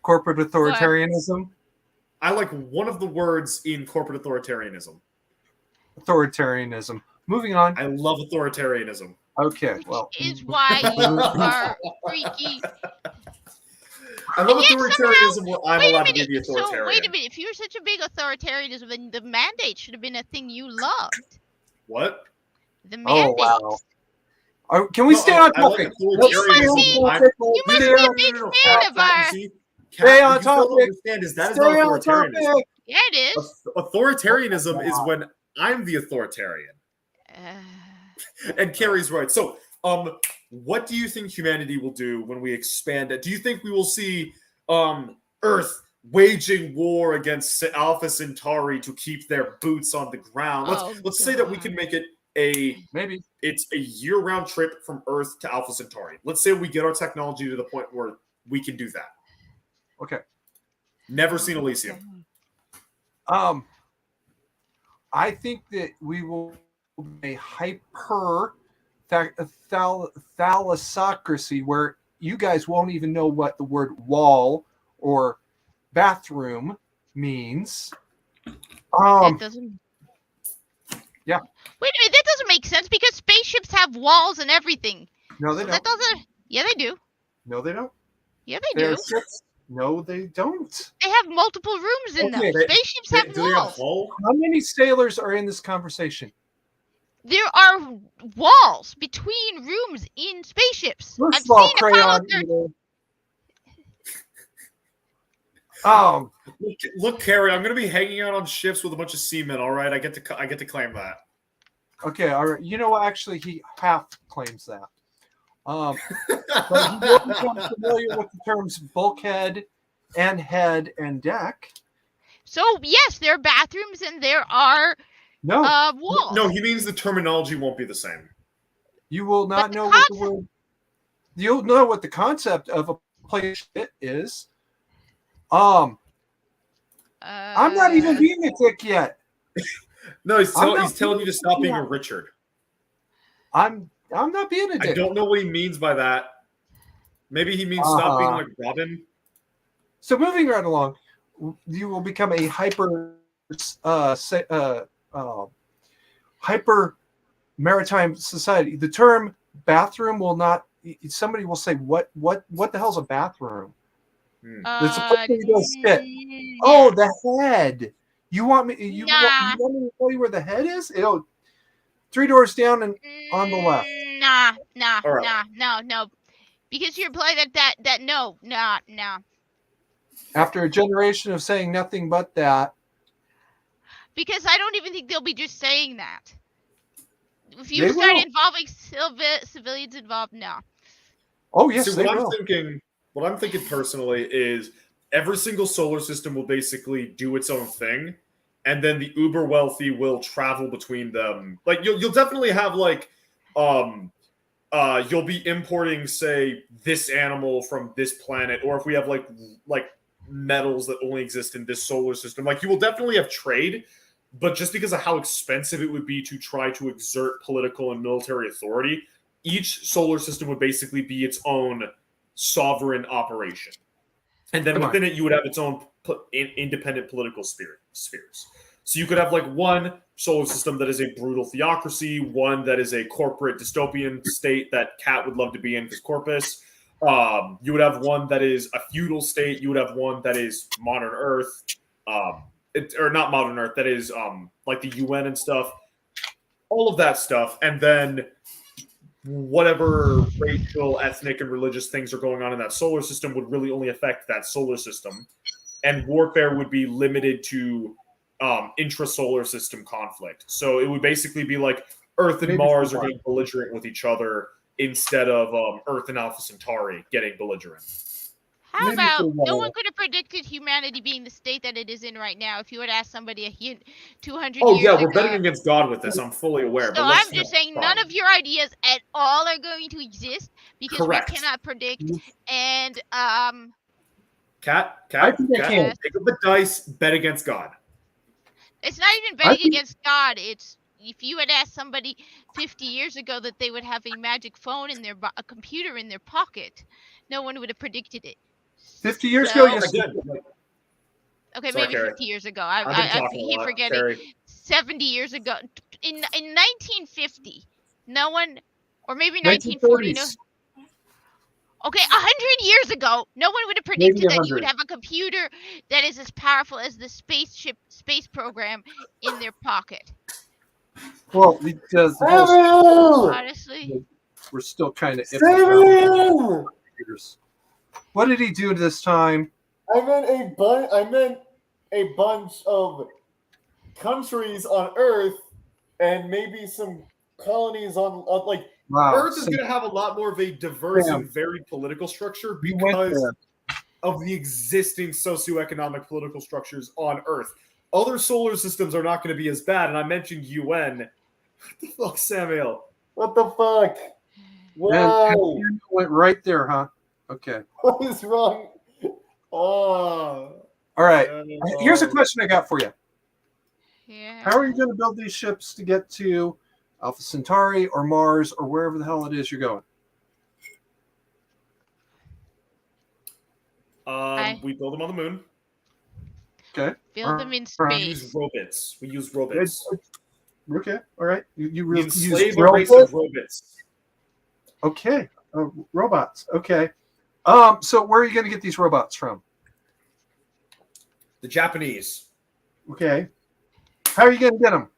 corporate authoritarianism. I like one of the words in corporate authoritarianism. Authoritarianism. Moving on. I love authoritarianism. Okay, well. Is why you are freaky. I love yet authoritarianism where I'm Wait a allowed to be minute. the So authoritarian. wait a minute. If you're such a big authoritarianism, then the mandate should have been a thing you loved. What? The Oh, mandate. wow. Can we stay on I like topic? authoritarianism. You must be a big fan of our. Stay on what you fail to topic. understand is that is Stay not on authoritarianism. topic. Yeah, it is. Authoritarianism is when I'm the authoritarian. And Carrie's right. So, what do you think humanity will do when we expand it? Do you think we will see Earth waging war against Alpha Centauri to keep their boots on the ground? Let's say that we can make it Maybe. it's a year-round trip from Earth to Alpha Centauri. Let's say we get our technology to the point where we can do that. Okay. Never seen Elysium. I think that we will be a hyper thalassocracy where you guys won't even know what the word wall or bathroom means. That doesn't. Yeah. Wait a minute. That doesn't make sense because spaceships have walls and everything. No, they So don't. that doesn't. Yeah, they do. No, they don't. Yeah, they do. No, they don't. They have multiple rooms in Okay. them. Spaceships have Do they have walls. hull? How many sailors are in this conversation? There are walls between rooms in spaceships. First I've of all, seen Apollo Crayon 13. Eater. Look, Carrie, I'm going to be hanging out on ships with a bunch of seamen. All right, I get to claim that. Okay, all right. You know what? Actually, he half claims that. But he will become familiar with the terms bulkhead and head and deck. So yes, there are bathrooms and there are No, walls. No, he means the terminology won't be the same. you will not But the know what the word. You'll know what the concept of a place is. I'm not even being a dick yet. No, he's I'm not telling you to stop being yeah. a Richard. I'm not being a dick. I don't know what he means by that. Maybe he means stop being like Robin. So moving right along, you will become a hyper maritime society. The term bathroom will not. Somebody will say, "What the hell's a bathroom?" It's a place where you go sit. Yeah. Oh, the head. You want me? You Nah. want me to tell you where the head is? 3 doors down and on the left. Nah, All right. no. Because you're playing that no. After a generation of saying nothing but that. Because I don't even think they'll be just saying that. If you They start will. involving civilians involved, no. Oh yes, See, they will. what I'm thinking personally is every single solar system will basically do its own thing, and then the uber wealthy will travel between them. Like you'll definitely have like you'll be importing, say, this animal from this planet, or if we have like metals that only exist in this solar system, like you will definitely have trade, but just because of how expensive it would be to try to exert political and military authority, each solar system would basically be its own sovereign operation. And then within it, you would have its own independent political spheres. So you could have like one solar system that is a brutal theocracy, one that is a corporate dystopian state that Cat would love to be in because Corpus. You would have one that is a feudal state. You would have one that is modern Earth, or not modern Earth. That is like the UN and stuff. All of that stuff, and then whatever racial, ethnic, and religious things are going on in that solar system would really only affect that solar system, and warfare would be limited to intrasolar system conflict. So it would basically be like Earth and Mars are getting belligerent with each other instead of Earth and Alpha Centauri getting belligerent. How about no one could have predicted humanity being the state that it is in right now if you had asked somebody 200 years ago. Oh yeah, we're betting against God with this. I'm fully aware. So I'm just saying none of your ideas at all are going to exist because we cannot predict. And Cat, take up the dice, bet against God. It's not even betting against God. It's if you had asked somebody 50 years ago that they would have a magic phone in a computer in their pocket, no one would have predicted it. 50 years ago, yes. Okay, sorry, maybe Carrie. 50 years ago. I keep forgetting. Carrie. 70 years ago. In 1950, no one, or maybe 1940. No, okay, 100 years ago, no one would have predicted that you would have a computer that is as powerful as the space program in their pocket. Well, because honestly, we're still kind of iffy. What did he do this time? I meant a bunch of countries on Earth and maybe some colonies on like. Wow. Earth is going to have a lot more of a diverse and varied political structure because of the existing socioeconomic political structures on Earth. Other solar systems are not going to be as bad, and I mentioned UN. What the fuck, Samuel? What the fuck? Wow. Went right there, huh? Okay. What is wrong? Oh. All right. Here's a question I got for you. Yeah. How are you going to build these ships to get to Alpha Centauri or Mars or wherever the hell it is you're going? We build them on the moon. Okay. Build them in space. We use robots. Okay. All right. You really use robots. Okay. Robots. Okay. So where are you going to get these robots from? The Japanese. Okay. How are you going to get them?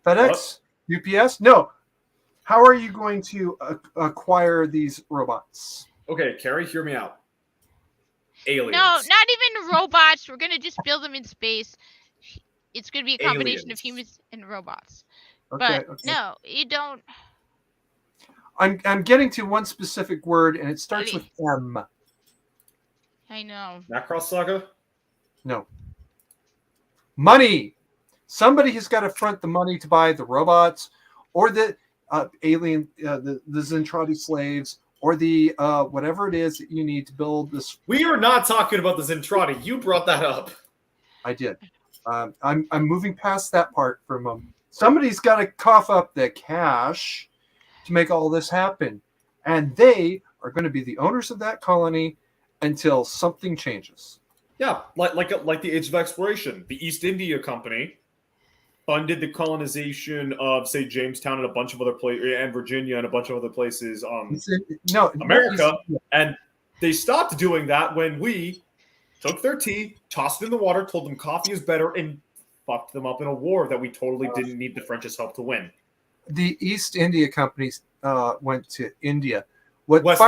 FedEx? What? UPS? No. How are you going to acquire these robots? Okay, Carrie, hear me out. Aliens. No, not even robots. We're going to just build them in space. It's going to be a combination of humans and robots. Okay, but no, you don't. I'm getting to one specific word, and it starts with M. I know. Macross Saga? No. Money. Somebody has got to front the money to buy the robots, or the alien, the Zentradi slaves, or the whatever it is that you need to build this. We are not talking about the Zentradi. You brought that up. I did. I'm moving past that part for a moment. Somebody's got to cough up the cash to make all this happen, and they are going to be the owners of that colony until something changes. Yeah, like the Age of Exploration. The East India Company funded the colonization of, say, Jamestown and a bunch of other places, and Virginia and a bunch of other places, America, and they stopped doing that when we took their tea, tossed it in the water, told them coffee is better, and fucked them up in a war that we totally didn't need the French's help to win. The East India Company went to India. West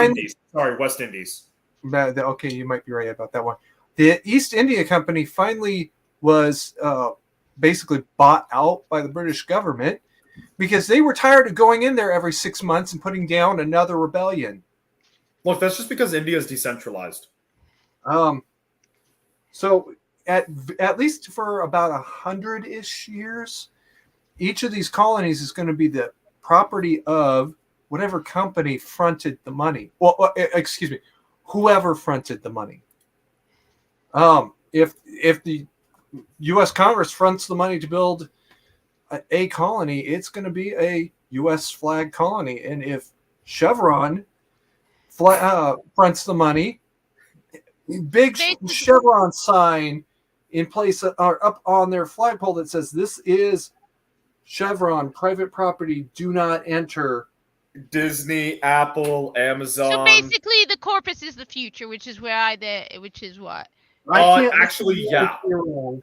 Indies. Okay, you might be right about that one. The East India Company finally was basically bought out by the British government because they were tired of going in there every 6 months and putting down another rebellion. Look, that's just because India is decentralized. So at least for about 100-ish years, each of these colonies is going to be the property of whatever company fronted the money. Well, excuse me, whoever fronted the money. If the U.S. Congress fronts the money to build a colony, it's going to be a U.S. flag colony. And if Chevron fronts the money, big Chevron sign in place or up on their flagpole that says, "This is Chevron private property. Do not enter." Disney, Apple, Amazon. So basically, the corpus is the future, which is which is what. Actually, yeah. The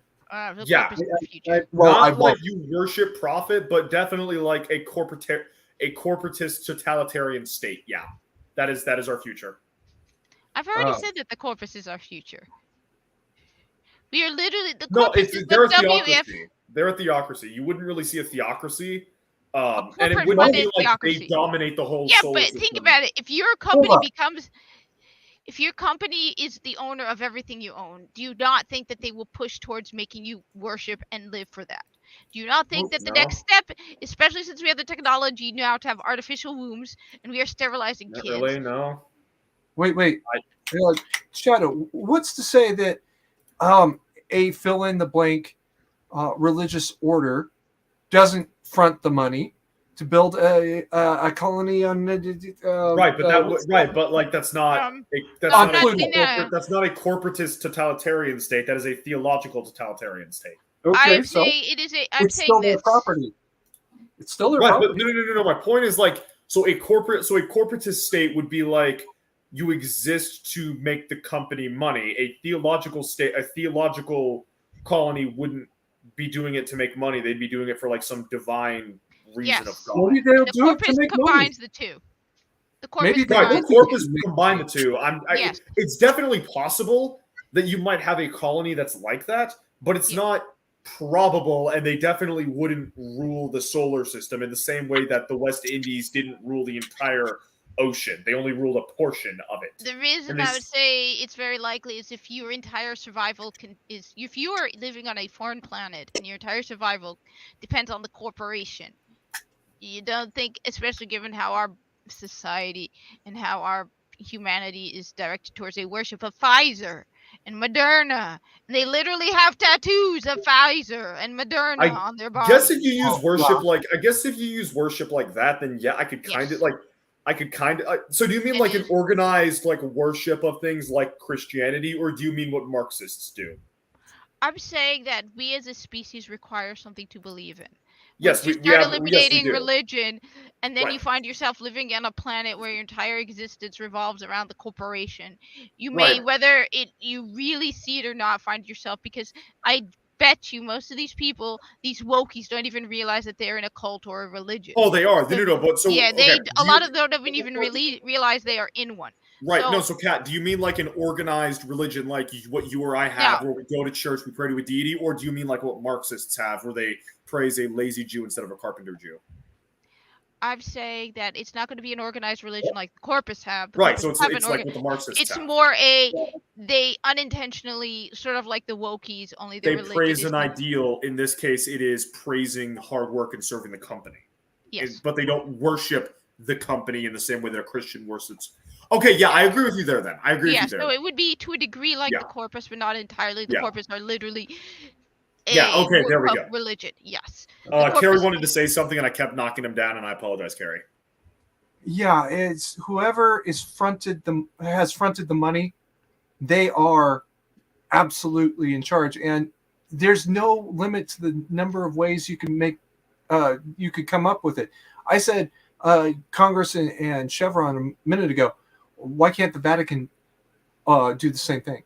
Yeah. corpus is the future. Not like you worship profit, but definitely like a corporatist totalitarian state. Yeah, that is our future. I've already said that the corpus is our future. We are literally the corpus is they're the a WF. theocracy. They're a theocracy. You wouldn't really see a theocracy. And it corporate wouldn't be funded like theocracy. they dominate the whole Yeah, solar but system. think about it. If your company if your company is the owner of everything you own, do you not think that they will push towards making you worship and live for that? Do you not think that the next step, especially since we have the technology now to have artificial wombs and we are sterilizing Not kids? really, no. Wait. Shadow, what's to say that a fill in the blank religious order doesn't front the money to build a colony on right, but like that's not that's not a corporatist totalitarian state. That is a theological totalitarian state. Okay, I'm saying it is it's still their property. It's still their property. But no. My point is like so a corporatist state would be like you exist to make the company money. A theological colony wouldn't be doing it to make money. They'd be doing it for like some divine reason of God. Maybe they'll the do it to make combines money. the two. The corpus the corpus combine the two. It's definitely possible that you might have a colony that's like that, but it's not probable, and they definitely wouldn't rule the solar system in the same way that the West Indies didn't rule the entire ocean. They only ruled a portion of it. The reason I would say it's very likely is if your entire survival if you are living on a foreign planet and your entire survival depends on the corporation. You don't think, especially given how our society and how our humanity is directed towards a worship of Pfizer and Moderna, and they literally have tattoos of Pfizer and Moderna on their body. I guess if you use worship like that, then yeah, I could kind of so do you mean like an organized like worship of things like Christianity, or do you mean what Marxists do? I'm saying that we as a species require something to believe in. Yes, you start eliminating religion, and then you find yourself living on a planet where your entire existence revolves around the corporation. You may, whether you really see it or not, find yourself, because I bet you most of these people, these wokies, don't even realize that they're in a cult or a religion. Oh, they are. No. But so a lot of them don't even really realize they are in one. Right. So Kat, do you mean like an organized religion like what you or I have, where we go to church, we pray to a deity, or do you mean like what Marxists have, where they praise a lazy Jew instead of a carpenter Jew? I'm saying that it's not going to be an organized religion like the corpus have. So it's like what the Marxists it's have. more they unintentionally, sort of like the wokies, only they praise an ideal. In this case, it is praising hard work and serving the company. Yes. But they don't worship the company in the same way that a Christian worships. Okay, yeah, I agree with you there then. I agree with you there. So it would be to a degree like the corpus, but not entirely. The corpus are literally there we go. Religion, yes. Carrie wanted to say something, and I kept knocking him down, and I apologize, Carrie. Yeah, it's whoever has fronted the money, they are absolutely in charge, and there's no limit to the number of ways you can you could come up with it. I said Congress and Chevron a minute ago. Why can't the Vatican do the same thing?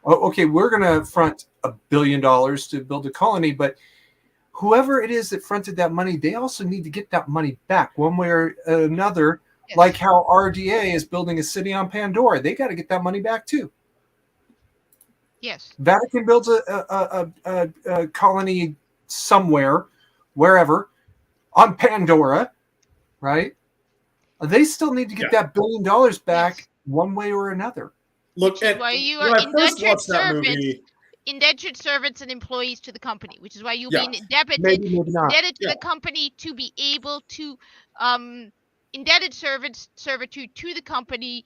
Okay, we're going to front $1 billion to build a colony, but whoever it is that fronted that money, they also need to get that money back one way or another. Yes. Like how RDA is building a city on Pandora, they got to get that money back too. Yes. Vatican builds a colony somewhere, wherever, on Pandora, right? They still need to get that $1 billion back one way or another. Look, which is why you are indentured servants and employees to the company, which is why you'll be indebted to the company to be able to indebted servitude to the company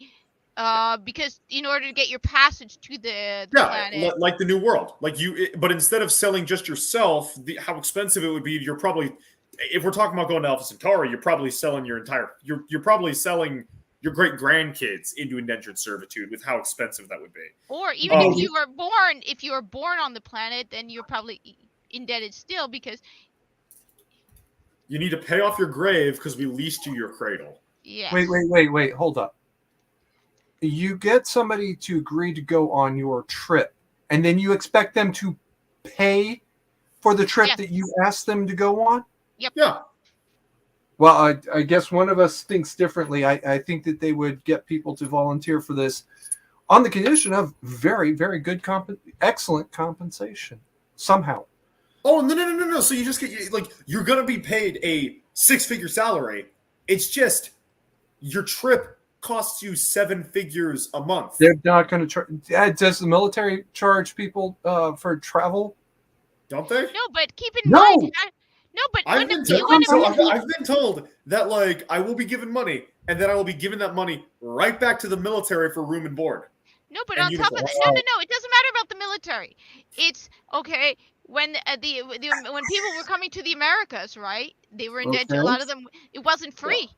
because in order to get your passage to the planet. Like the New World, but instead of selling just yourself, how expensive it would be, you're probably if we're talking about going to Alpha Centauri, you're probably selling you're probably selling your great grandkids into indentured servitude with how expensive that would be. Or even Um, if you were born on the planet, then you're probably indebted still because You need to pay off your grave because we leased you your cradle. yes. Wait. Hold up. You get somebody to agree to go on your trip, and then you expect them to pay for the trip Yes. that you asked them to go on? Yeah. Well, I guess one of us thinks differently. I think that they would get people to volunteer for this on the condition of very, very good, excellent compensation somehow. Oh, no. So you just get, like, you're going to be paid a 6-figure salary. It's just your trip costs you 7 figures a month. They're not going to charge. Does the military charge people for travel? Don't they? No, but keep in No. mind. No, but I've been told that, like, I will be given money, and then I will be given that money right back to the military for room and board. No, but And on top of uniforms. that, no, it doesn't matter about the military. It's okay when when people were coming to the Americas, right? They were indentured. Okay. A lot of them, it wasn't free.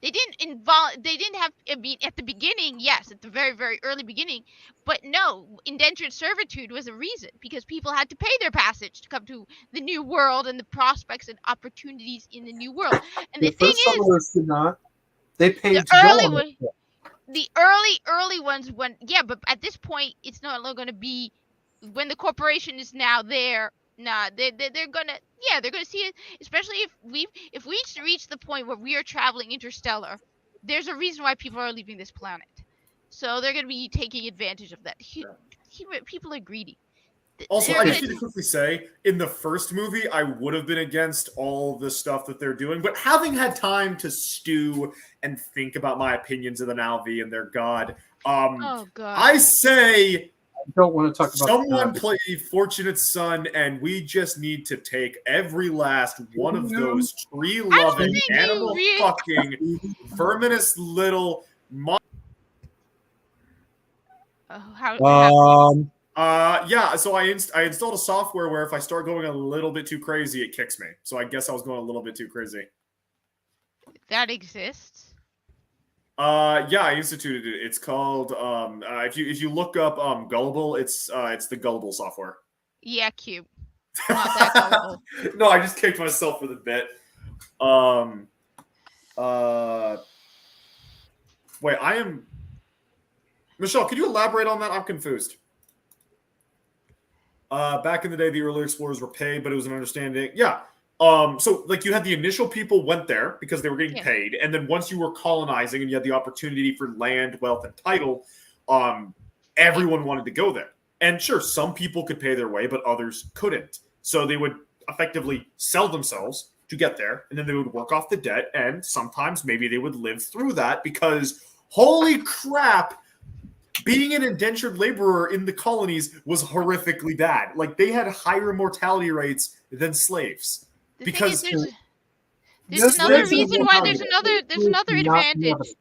They didn't They didn't have at the beginning. Yes, at the very, very early beginning, but no, indentured servitude was a reason because people had to pay their passage to come to the new world and the prospects and opportunities in the new world. And the thing first is, settlers did not. They paid the to go early on one- it. the early ones but at this point it's not going to be when the corporation is now there. Nah, they're gonna see it, especially if we reach the point where we are traveling interstellar. There's a reason why people are leaving this planet, so they're gonna be taking advantage of that. People are greedy. Also, They're I just gonna- need to quickly say, in the first movie, I would have been against all the stuff that they're doing, but having had time to stew and think about my opinions of the Na'vi and their god, oh god, I say I don't want to talk about someone play Fortunate Son, and we just need to take every last one of those tree-loving, think you animal-fucking, verminous little yeah, so I installed a software where if I start going a little bit too crazy, it kicks me. So I guess I was going a little bit too crazy. that exists. Yeah, I instituted it. It's called if you look up Gullible, it's the Gullible software. Yeah, cute. Not that gullible. No, I just kicked myself for the bit. Wait, I am Michelle, could you elaborate on that? I'm confused. Back in the day, the early explorers were paid, but it was an understanding. Yeah. So like you had the initial people went there because they were getting paid, and then once you were colonizing and you had the opportunity for land, wealth, and title, everyone wanted to go there. And sure, some people could pay their way, but others couldn't. So they would effectively sell themselves to get there, and then they would work off the debt, and sometimes maybe they would live through that because holy crap, being an indentured laborer in the colonies was horrifically bad. Like, they had higher mortality rates than slaves. The Because thing is, there's another reason why there's another advantage.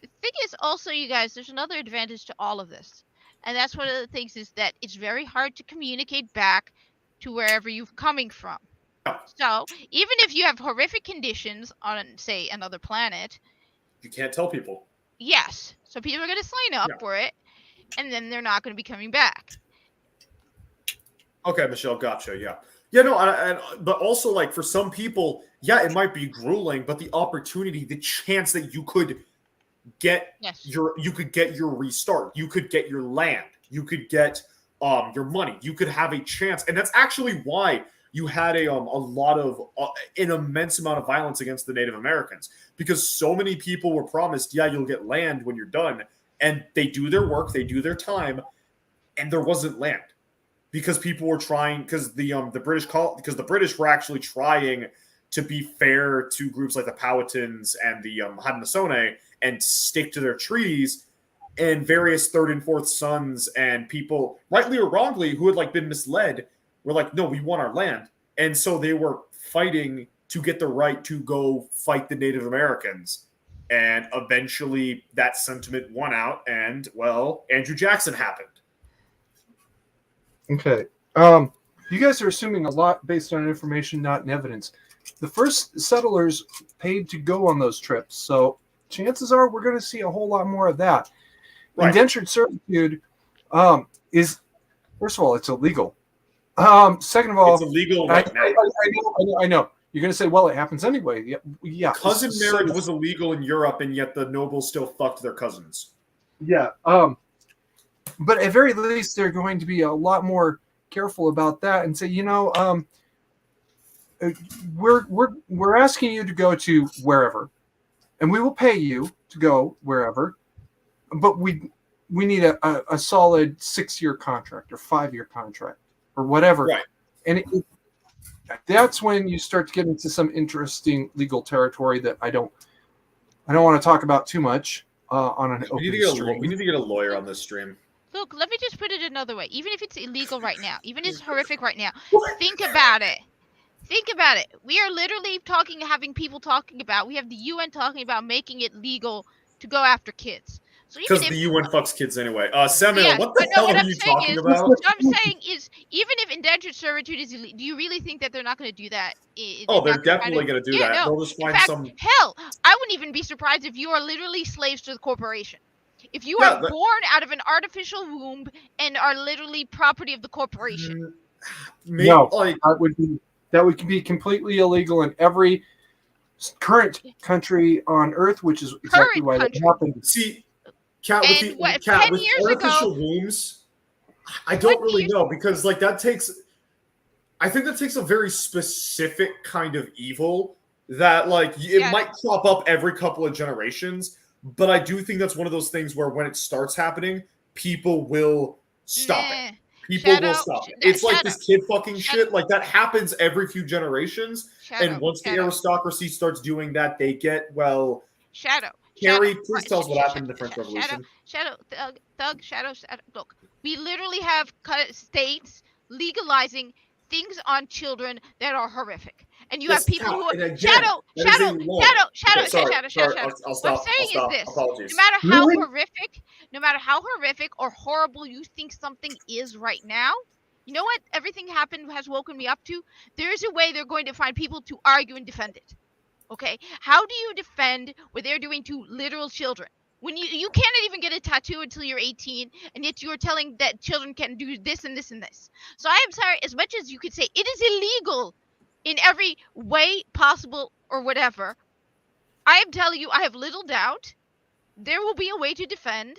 The thing is also, you guys, there's another advantage to all of this. And that's one of the things is that it's very hard to communicate back to wherever you're coming from. Yeah. So even if you have horrific conditions on, say, another planet, you can't tell people. Yes. So people are going to sign up for it, and then they're not going to be coming back. Okay, Michelle, gotcha. Yeah. Yeah, no, but also, like, for some people, yeah, it might be grueling, but the opportunity, the chance that you could get your restart, you could get your land, you could get your money, you could have a chance, and that's actually why you had a lot of an immense amount of violence against the Native Americans, because so many people were promised, yeah, you'll get land when you're done, and they do their work, they do their time, and there wasn't land. Because people were trying, because the British were actually trying to be fair to groups like the Powhatans and the Haudenosaunee and stick to their treaties, and various third and fourth sons and people, rightly or wrongly, who had like been misled, were like, no, we want our land, and so they were fighting to get the right to go fight the Native Americans, and eventually that sentiment won out, and well, Andrew Jackson happened. Okay. You guys are assuming a lot based on information, not in evidence. the first settlers paid to go on those trips. So chances are we're going to see a whole lot more of that. Right. Indentured servitude is, first of all, it's illegal. Second of all, It's illegal right now. I know. You're going to say, well, it happens anyway. Yeah. Cousin marriage was illegal in Europe, and yet the nobles still fucked their cousins. Yeah. But at very least, they're going to be a lot more careful about that and say, we're asking you to go to wherever, and we will pay you to go wherever, but we need a solid 6-year contract or 5-year contract or whatever. Right. And that's when you start to get into some interesting legal territory that I don't want to talk about too much on an open stream. We need to get a lawyer on this stream. Look, let me just put it another way. Even if it's illegal right now, even if it's horrific right now, think about it. Think about it. We are literally having people talking about, we have the UN talking about making it legal to go after kids. So because the UN fucks kids anyway. Samuel, yeah, what the hell are you talking about? What I'm saying is, even if indentured servitude is illegal, do you really think that they're not going to do that? They're definitely going to do that. No. They'll just find Hell, I wouldn't even be surprised if you are literally slaves to the corporation. If you are born out of an artificial womb and are literally property of the corporation. That would be completely illegal in every current country on Earth, which is exactly why that happened. See, Cat, with artificial wombs, I don't really know, because I think that takes a very specific kind of evil that it might crop up every couple of generations, but I do think that's one of those things where when it starts happening, people will stop it. People will stop it. It's like this kid fucking shit. That happens every few generations, and once the aristocracy starts doing that, they get Carrie, please tell us what happened in the French Revolution. Shadow. Look, we literally have shadows legalizing things on children that are horrific, and you have people who are shadow. I'll stop. What I'm saying is this: Apologies. no matter how horrific or horrible you think something is right now, you know what? Everything has woken me up to. There is a way they're going to find people to argue and defend it. Okay, how do you defend what they're doing to literal children? When you can't even get a tattoo until you're 18, and yet you're telling that children can do this and this and this. So I am sorry, as much as you could say it is illegal in every way possible or whatever, I am telling you, I have little doubt there will be a way to defend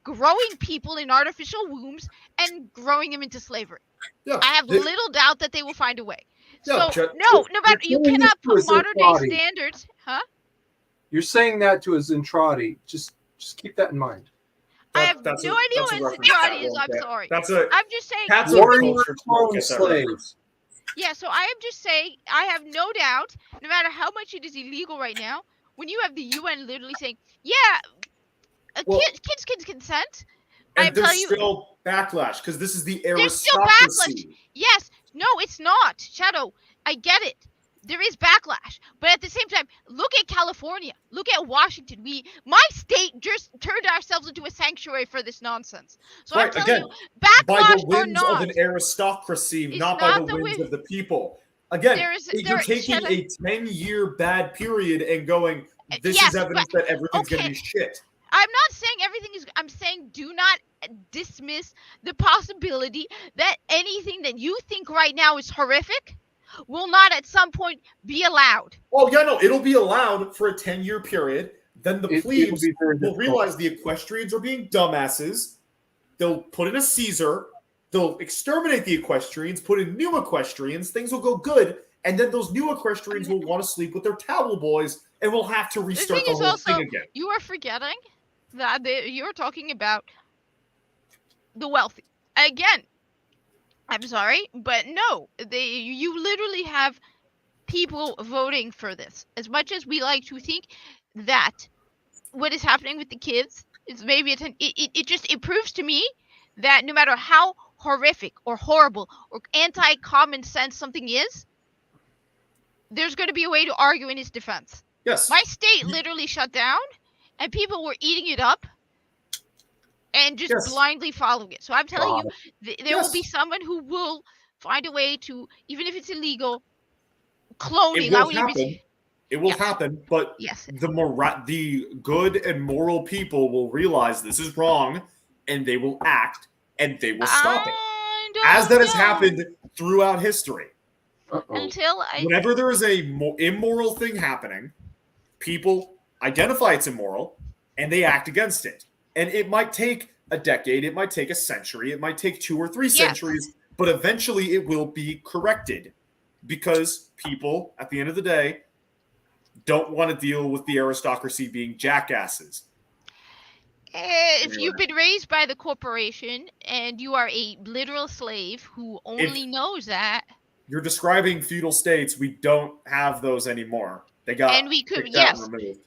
growing people in artificial wombs and growing them into slavery. I have little doubt that they will find a way. No matter, you cannot put modern day standards, huh? You're saying that to a Zentradi. Just keep that in mind. I have no idea what Zentradi is. I'm sorry. I'm just saying. That's a slaves. Yeah, so I am just saying, I have no doubt, no matter how much it is illegal right now, when you have the UN literally saying, kids can consent. And there's still backlash, because this is the aristocracy. There's still backlash. Yes. No, it's not. Shadow, I get it. There is backlash. But at the same time, look at California. Look at Washington. My state just turned ourselves into a sanctuary for this nonsense. So I'm telling you, backlash by the or whims not, of an aristocracy, not by the whims of the people. Again, you're taking a 10-year bad period and going, this is evidence that everything's going to be shit. I'm not saying everything is. I'm saying do not dismiss the possibility that anything that you think right now is horrific will not at some point be allowed. Oh, yeah, no, it'll be allowed for a 10-year period. Then the plebes will realize the equestrians are being dumbasses. They'll put in a Caesar. They'll exterminate the equestrians, put in new equestrians. Things will go good. And then those new equestrians will want to sleep with their towel boys, and we'll have to restart the whole thing again. You are forgetting that you're talking about the wealthy. Again, I'm sorry, but no, you literally have people voting for this. As much as we like to think that what is happening with the kids is maybe it proves to me that no matter how horrific or horrible or anti-common sense something is, there's going to be a way to argue in his defense. Yes. My state literally shut down, and people were eating it up and just blindly following it. So I'm telling you, there will be someone who will find a way to, even if it's illegal, cloning. It Why will would you be? happen. It will Yes. happen, but Yes. the good and moral people will realize this is wrong, and they will act, and they will stop it. I don't As that has know. happened throughout history. Until I. Whenever there is a immoral thing happening, people identify it's immoral, and they act against it. And it might take a decade, it might take a century, it might take 2 or 3 centuries, but eventually it will be corrected. Because people, at the end of the day, don't want to deal with the aristocracy being jackasses. If you've been raised by the corporation and you are a literal slave who only knows that, You're describing feudal states. We don't have those anymore. They got and we could, kicked out yes, and removed.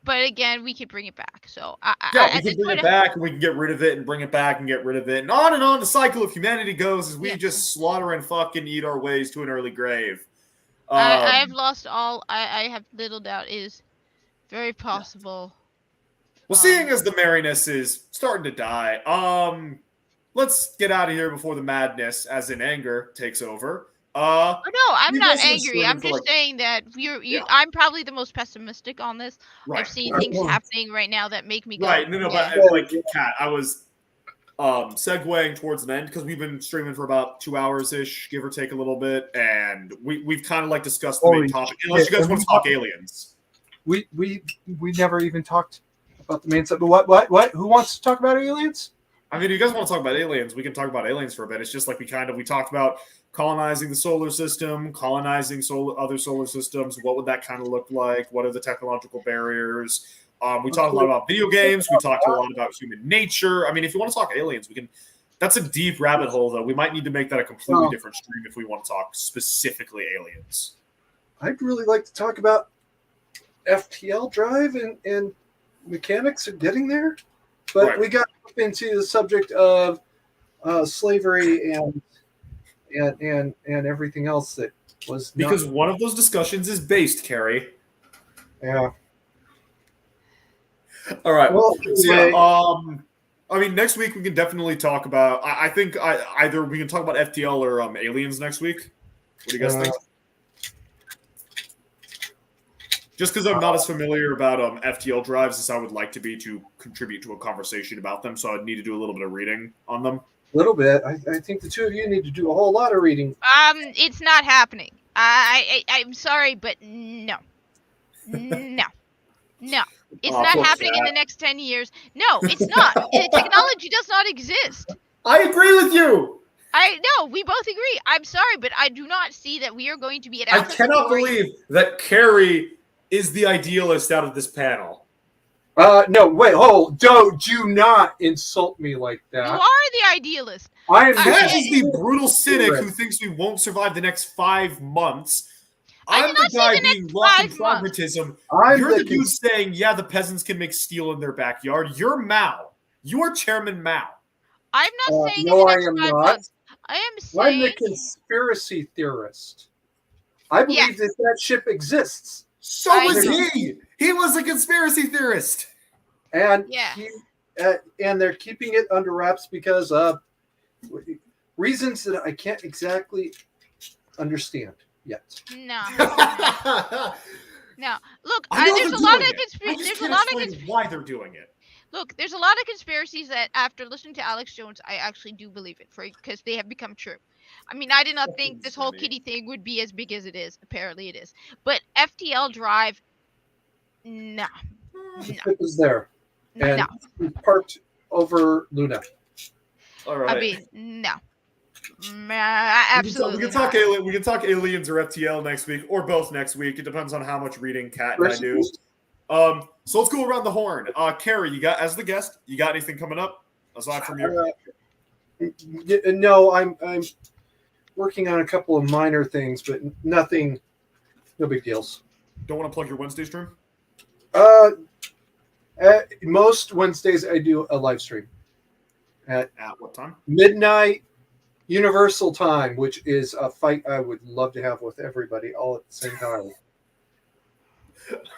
but again, we could bring it back. So Yeah, we can bring it back, and we can get rid of it, and bring it back, and get rid of it, and on the cycle of humanity goes as we just slaughter and fucking eat our ways to an early grave. I've lost all. I have little doubt it is very possible. Well, seeing as the merriness is starting to die, let's get out of here before the madness, as in anger, takes over. Oh, no, I'm you not guys have been angry. streaming I'm for, just like- saying that I'm probably the most pessimistic on this. Right. I've seen things happening right now that make me go. Right, no, yeah. but like, Kat, I was segueing towards an end because we've been streaming for about 2 hours-ish, give or take a little bit, and we've kind of like discussed the main topic. Unless you guys want to talk aliens. We never even talked about the main subject. What? Who wants to talk about aliens? I mean, if you guys want to talk about aliens, we can talk about aliens for a bit. It's just like we talked about colonizing the solar system, colonizing other solar systems. What would that kind of look like? What are the technological barriers? We talked a lot about video games. We talked a lot about human nature. I mean, if you want to talk aliens, we can. That's a deep rabbit hole, though. We might need to make that a completely different stream if we want to talk specifically aliens. I'd really like to talk about FTL drive and mechanics of getting there, but we got up into the subject of slavery and everything else that was because one of those discussions is based, Carrie. Yeah. All right. Well, I mean, next week we can definitely talk about. I think either we can talk about FTL or aliens next week. What do you guys think? Just because I'm not as familiar about FTL drives as I would like to be to contribute to a conversation about them, so I'd need to do a little bit of reading on them. A little bit. I think the two of you need to do a whole lot of reading. It's not happening. I'm sorry, but no. It's not happening in the next 10 years. No, it's not. Technology does not exist. I agree with you. No, we both agree. I'm sorry, but I do not see that we are going to be at. I cannot believe that Carrie is the idealist out of this panel. No, wait, do not insult me like that. You are the idealist. That is the brutal cynic who thinks we won't survive the next 5 months. I'm the guy being locked in pragmatism. You're the dude saying, yeah, the peasants can make steel in their backyard. You're Mao. You are Chairman Mao. I'm not saying no, I am not. months. I am saying I'm the conspiracy theorist. I believe that ship exists. So was he. He was a conspiracy theorist. And and they're keeping it under wraps because of reasons that I can't exactly understand yet. No. Look, there's a lot of conspiracies. There's a lot of why they're doing it. Look, there's a lot of conspiracies that after listening to Alex Jones, I actually do believe it because they have become true. I mean, I did not think this whole kitty thing would be as big as it is. Apparently it is. But FTL Drive, no. It was there. And parked over Luna. All right. I mean, no. Absolutely. We can talk aliens or FTL next week, or both next week. It depends on how much reading Kat and I do. So let's go around the horn. Carrie, you got as the guest. You got anything coming up aside from your? No, I'm working on a couple of minor things, but nothing. No big deals. Don't want to plug your Wednesday stream? Most Wednesdays I do a live stream at what time? Midnight Universal Time, which is a fight I would love to have with everybody all at the same time.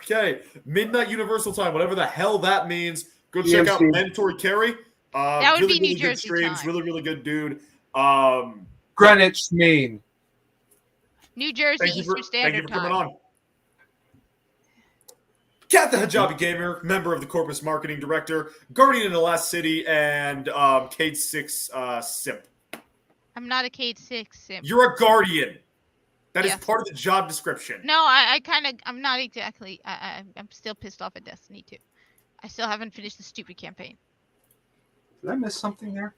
Okay, Midnight Universal Time, whatever the hell that means. Go check out Mandatory Carry. That would be New Jersey streams. time. Really, really good dude. Greenwich Mean. New Jersey Thank you Eastern for Standard coming Time. on. Kat the Hijabi Gamer, member of the Corpus Marketing Director, Guardian of the Last City, and Cade 6 Simp. I'm not a Cade 6 simp. You're a Guardian. That is Yes. part of the job description. No, I'm not exactly. I'm still pissed off at Destiny 2. I still haven't finished the stupid campaign. Did I miss something there?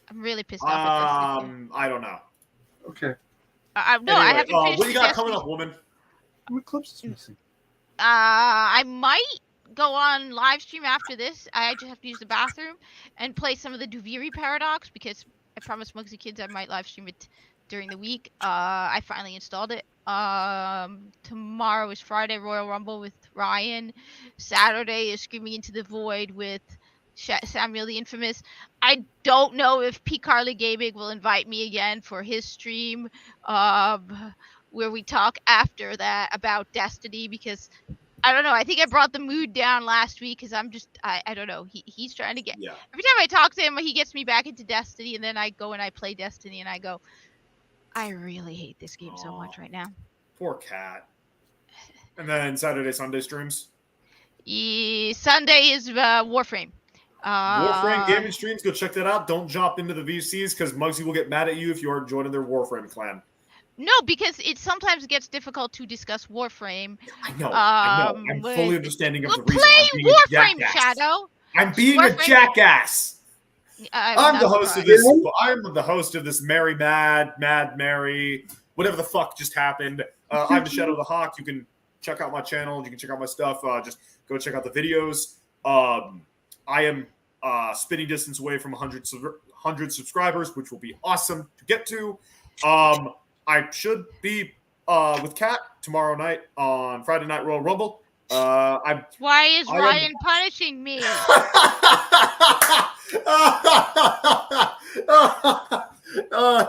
I'm really pissed off at Destiny 2. I don't know. Okay. No, Anyway, I haven't finished what do you got Destiny. coming up, woman? Eclipse is missing. I might go on live stream after this. I just have to use the bathroom and play some of the Duviri Paradox because I promised Mugsy Kids I might live stream it during the week. I finally installed it. Tomorrow is Friday Royal Rumble with Ryan. Saturday is Screaming Into the Void with Samuel the Infamous. I don't know if P. Carly Gaming will invite me again for his stream. Where we talk after that about Destiny because I don't know. I think I brought the mood down last week because I don't know. He's trying to get. Yeah. Every time I talk to him, he gets me back into Destiny, and then I go and I play Destiny, and I go, I really hate this game so much right now. Poor Cat. And then Saturday, Sunday streams. Sunday is Warframe. Warframe gaming streams. Go check that out. Don't jump into the VCs because Muggsy will get mad at you if you aren't joining their Warframe clan. No, because it sometimes gets difficult to discuss Warframe. I know. I'm fully understanding of the reason. Play Warframe, Shadow. I'm being a jackass. I'm the host of this. I'm the host of this Mary Mad Mary, whatever the fuck just happened. I'm the Shadow of the Hawk. You can check out my channel. You can check out my stuff. Just go check out the videos. I am spitting distance away from 100 subscribers, which will be awesome to get to. I should be with Kat tomorrow night on Friday Night Royal Rumble. Why is Ryan punishing me?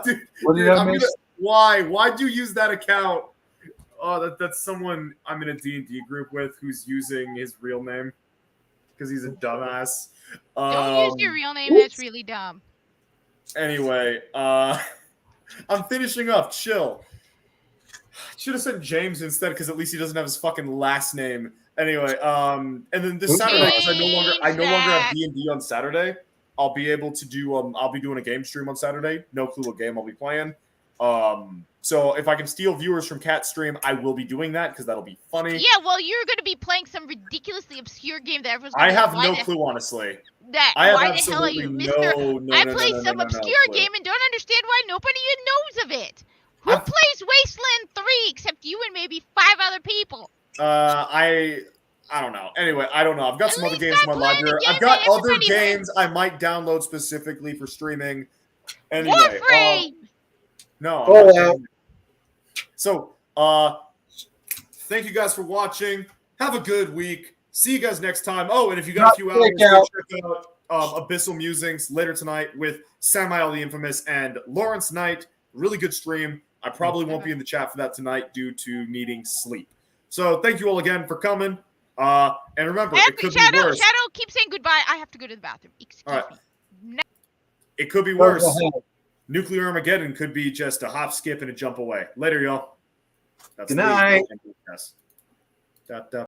Dude, What did I miss? why? Why'd you use that account? Oh, that's someone I'm in a D&D group with who's using his real name because he's a dumbass. Don't use your real name. That's really dumb. Anyway, I'm finishing up. Chill. Should have said James instead because at least he doesn't have his fucking last name. Anyway, and then this Saturday because I no longer have D&D on Saturday. I'll be able to do I'll be doing a game stream on Saturday. No clue what game I'll be playing. So if I can steal viewers from Cat's stream, I will be doing that because that'll be funny. Yeah, well, you're going to be playing some ridiculously obscure game that everyone's I going to have no clue, honestly. Why the hell are you, Mister? I play some obscure clue. game and don't understand why nobody even knows of it. Who plays Wasteland 3 except you and maybe 5 other people? I don't know. Anyway, I don't know. I've got some other games in my library. I've got other games I might download specifically for streaming. Anyway, Warframe! No. Oh, wow. So, thank you guys for watching. Have a good week. See you guys next time. Oh, and if you got a few hours, go check out Abyssal Musings later tonight with Samael the Infamous and Lawrence Knight. Really good stream. I probably won't be in the chat for that tonight due to needing sleep. So thank you all again for coming. And remember, it could be worse. Shadow, keep saying goodbye. I have to go to the bathroom. Excuse me. It could be worse. Nuclear Armageddon could be just a hop, skip, and a jump away. Later, y'all. That's Good night.